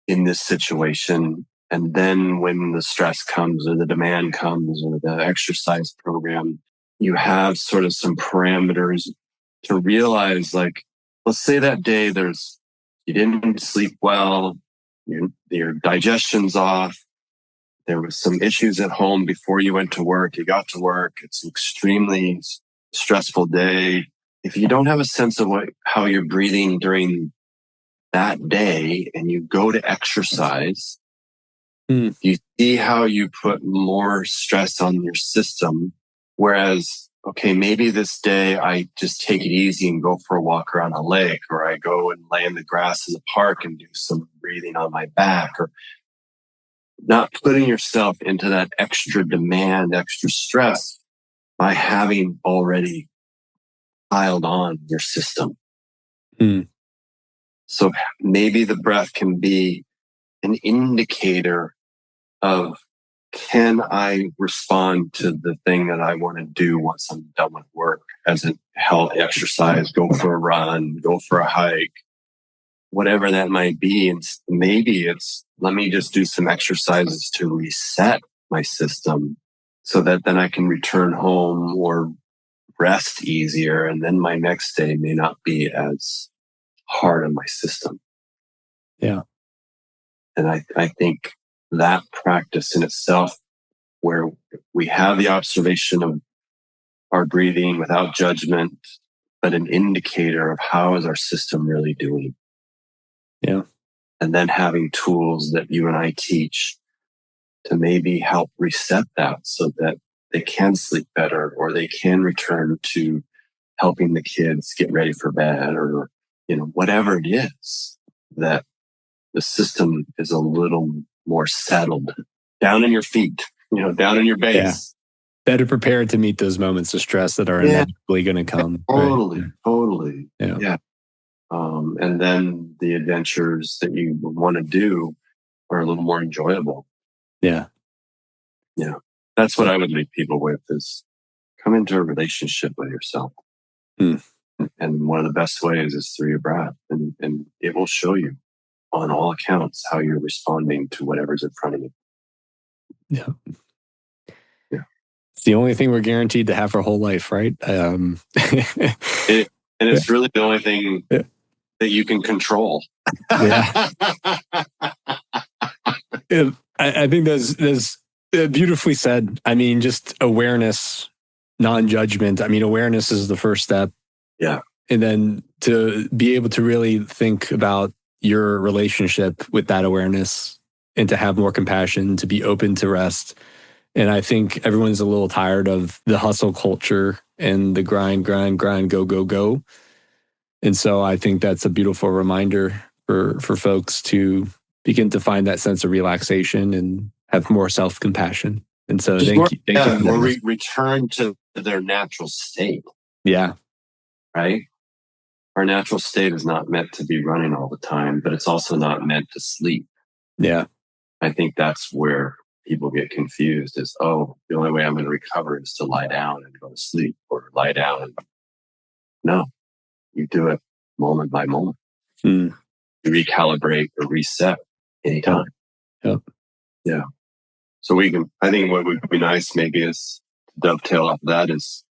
in this situation? And then when the stress comes or the demand comes or the exercise program, you have sort of some parameters to realize, like, let's say that day you didn't sleep well, your digestion's off, there was some issues at home before you went to work, you got to work, it's an extremely stressful day. If you don't have a sense of how you're breathing during that day and you go to exercise, you see how you put more stress on your system. Whereas, okay, maybe this day I just take it easy and go for a walk around a lake, or I go and lay in the grass in the park and do some breathing on my back, or not putting yourself into that extra demand, extra stress by having already piled on your system. So maybe the breath can be an indicator of, can I respond to the thing that I want to do once I'm done with work, as a health exercise, go for a run, go for a hike, whatever that might be. And maybe it's, let me just do some exercises to reset my system so that then I can return home or rest easier. And then my next day may not be as hard on my system. Yeah. And I think that practice in itself, where we have the observation of our breathing without judgment, but an indicator of how is our system really doing. Yeah. And then having tools that you and I teach to maybe help reset that so that they can sleep better, or they can return to helping the kids get ready for bed, or, whatever it is, that the system is a little more settled, down in your feet, down in your base. Yeah. Better prepared to meet those moments of stress that are inevitably going to come. Totally. Yeah. And then the adventures that you want to do are a little more enjoyable. Yeah. Yeah. That's what I would leave people with, is come into a relationship with yourself. And one of the best ways is through your breath. And it will show you on all accounts how you're responding to whatever's in front of you. Yeah. It's the only thing we're guaranteed to have our whole life, right? And it's really the only thing that you can control. Yeah. I think that's beautifully said. I mean, just awareness, non-judgment. I mean, awareness is the first step. Yeah. And then to be able to really think about your relationship with that awareness, and to have more compassion, to be open to rest. And I think everyone's a little tired of the hustle culture and the grind, go, go, go. And so I think that's a beautiful reminder for folks to begin to find that sense of relaxation and have more self-compassion. And so thank you. Or return to their natural state. Yeah. Right? Our natural state is not meant to be running all the time, but it's also not meant to sleep. Yeah. I think that's where people get confused, is, the only way I'm going to recover is to lie down and go to sleep, or lie down. No, you do it moment by moment. You recalibrate or reset anytime. Yep. Yeah. So I think what would be nice maybe is to dovetail off of that is,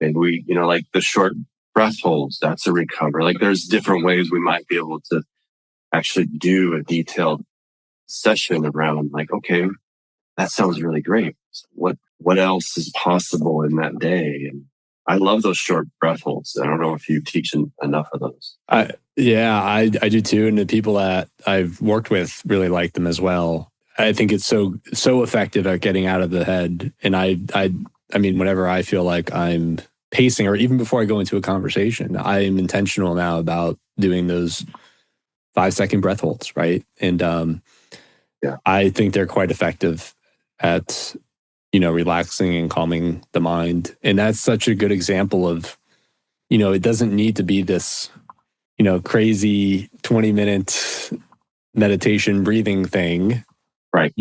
maybe we, like the short breath holds, that's a recover. Like, there's different ways we might be able to actually do a detailed session around, like, okay, that sounds really great. So what else is possible in that day? And I love those short breath holds. I don't know if you teach enough of those. I do too. And the people that I've worked with really like them as well. I think it's so effective at getting out of the head. And I mean, whenever I feel like I'm pacing, or even before I go into a conversation, I am intentional now about doing those 5-second breath holds, right? And I think they're quite effective at, relaxing and calming the mind. And that's such a good example of, it doesn't need to be this, crazy 20-minute meditation breathing thing. Right.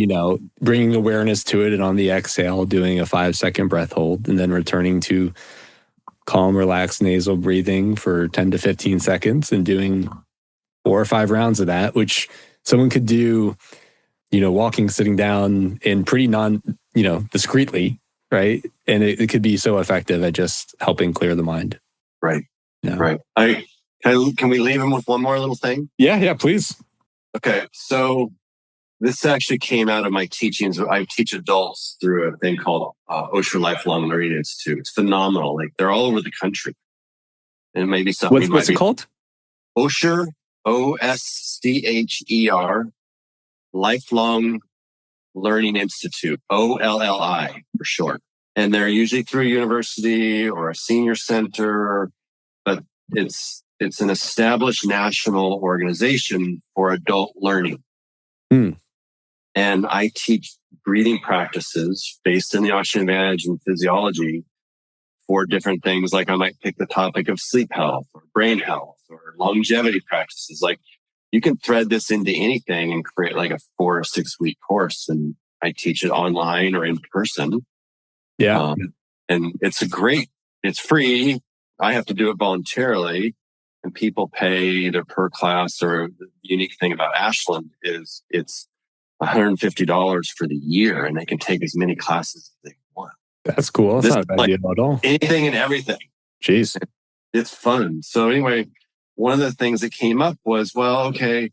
Bringing awareness to it, and on the exhale, doing a 5-second breath hold, and then returning to calm, relaxed nasal breathing for 10 to 15 seconds and doing 4 or 5 rounds of that, which someone could do, walking, sitting down, and pretty discreetly, right? And it could be so effective at just helping clear the mind. Right. Yeah. Right. Can we leave him with one more little thing? Yeah, please. Okay. So this actually came out of my teachings. I teach adults through a thing called Osher Lifelong Learning Institute. It's phenomenal. Like, they're all over the country. And maybe something. What's it called? Osher, Oscher, Lifelong Learning Institute, OLLI for short. And they're usually through a university or a senior center, but it's an established national organization for adult learning. And I teach breathing practices based in the oxygen advantage and physiology for different things. Like, I might pick the topic of sleep health or brain health or longevity practices. Like, you can thread this into anything and create like a 4 or 6 week course. And I teach it online or in person. Yeah. And it's free. I have to do it voluntarily, and people pay either per class, or the unique thing about Ashland is it's $150 for the year, and they can take as many classes as they want. That's cool. That's not a bad deal at all. Anything and everything. Jeez. It's fun. So anyway, one of the things that came up was, well, okay,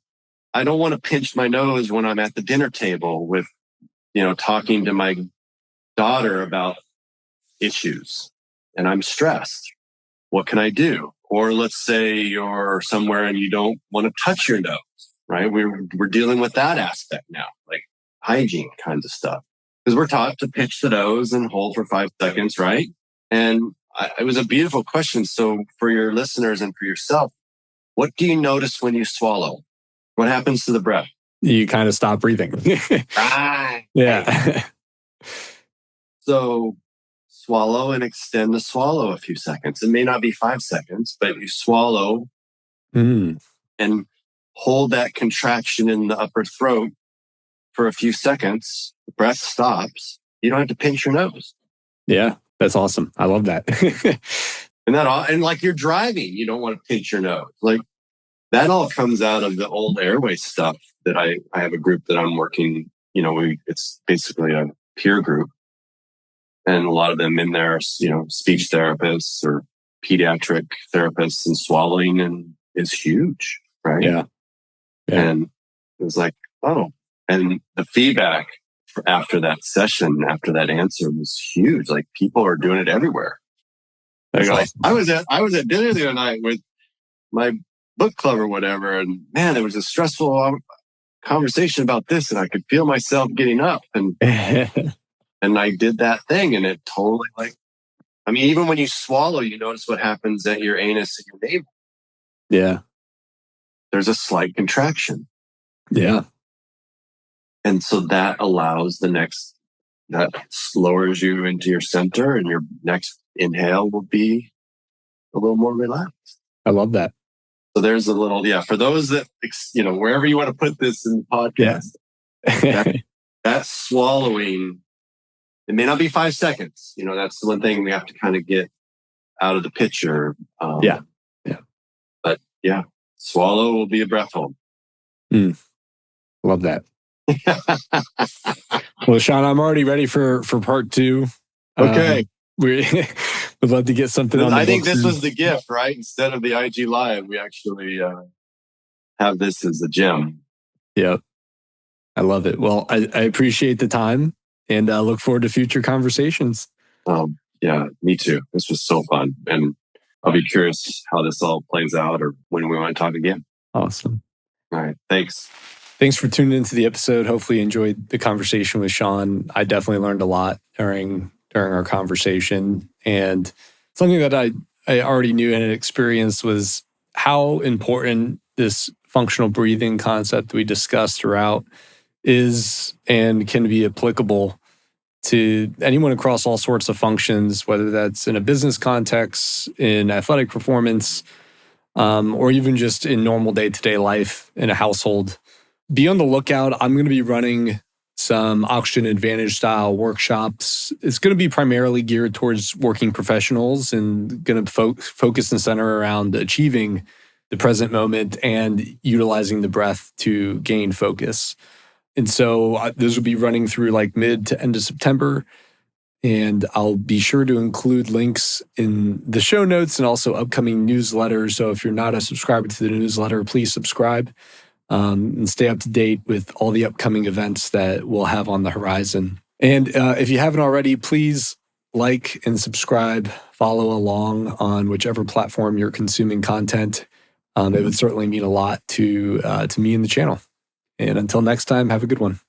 I don't want to pinch my nose when I'm at the dinner table with, talking to my daughter about issues, and I'm stressed. What can I do? Or let's say you're somewhere and you don't want to touch your nose, right? We're dealing with that aspect now, like hygiene kinds of stuff, because we're taught to pinch the nose and hold for 5 seconds, right? And it was a beautiful question. So for your listeners and for yourself, what do you notice when you swallow? What happens to the breath? You kind of stop breathing. Right. Yeah. So swallow and extend the swallow a few seconds. It may not be 5 seconds, but you swallow and hold that contraction in the upper throat for a few seconds. The breath stops. You don't have to pinch your nose. Yeah, that's awesome. I love that. And like, you're driving, you don't want to pinch your nose. Like, that all comes out of the old airway stuff that I have a group that I'm working, it's basically a peer group. And a lot of them in there, speech therapists or pediatric therapists, and swallowing is huge, right? Yeah. And it was like, oh, and the feedback after that session, after that answer, was huge. Like, people are doing it everywhere. Like, I was at dinner the other night with my book club or whatever, and man, it was a stressful conversation about this, and I could feel myself getting up, and and I did that thing, and it totally, even when you swallow, you notice what happens at your anus and your navel. Yeah. There's a slight contraction. Yeah. And so that allows that lowers you into your center, and your next inhale will be a little more relaxed. I love that. So there's a little, for those that, wherever you want to put this in the podcast, that swallowing, it may not be 5 seconds. That's the one thing we have to kind of get out of the picture. Yeah. But swallow will be a breath hold. Love that. Well, Sean, I'm already ready for part 2. Okay. We would love to get something on the I think books. this was the gift, right? Instead of the IG Live, we actually have this as a gem. Yep. I love it. Well, I appreciate the time, and look forward to future conversations. Yeah, me too. This was so fun. And I'll be curious how this all plays out, or when we want to talk again. Awesome. All right. Thanks. Thanks for tuning into the episode. Hopefully you enjoyed the conversation with Sean. I definitely learned a lot during our conversation. And something that I already knew and had experienced was how important this functional breathing concept we discussed throughout is and can be applicable to anyone across all sorts of functions, whether that's in a business context, in athletic performance, or even just in normal day-to-day life in a household. be on the lookout. I'm going to be running some Oxygen Advantage style workshops. It's going to be primarily geared towards working professionals and going to focus and center around achieving the present moment and utilizing the breath to gain focus. And so those will be running through like mid to end of September. And I'll be sure to include links in the show notes and also upcoming newsletters. So if you're not a subscriber to the newsletter, please subscribe and stay up to date with all the upcoming events that we'll have on the horizon. And if you haven't already, please like and subscribe, follow along on whichever platform you're consuming content. It would certainly mean a lot to me and the channel. And until next time, have a good one.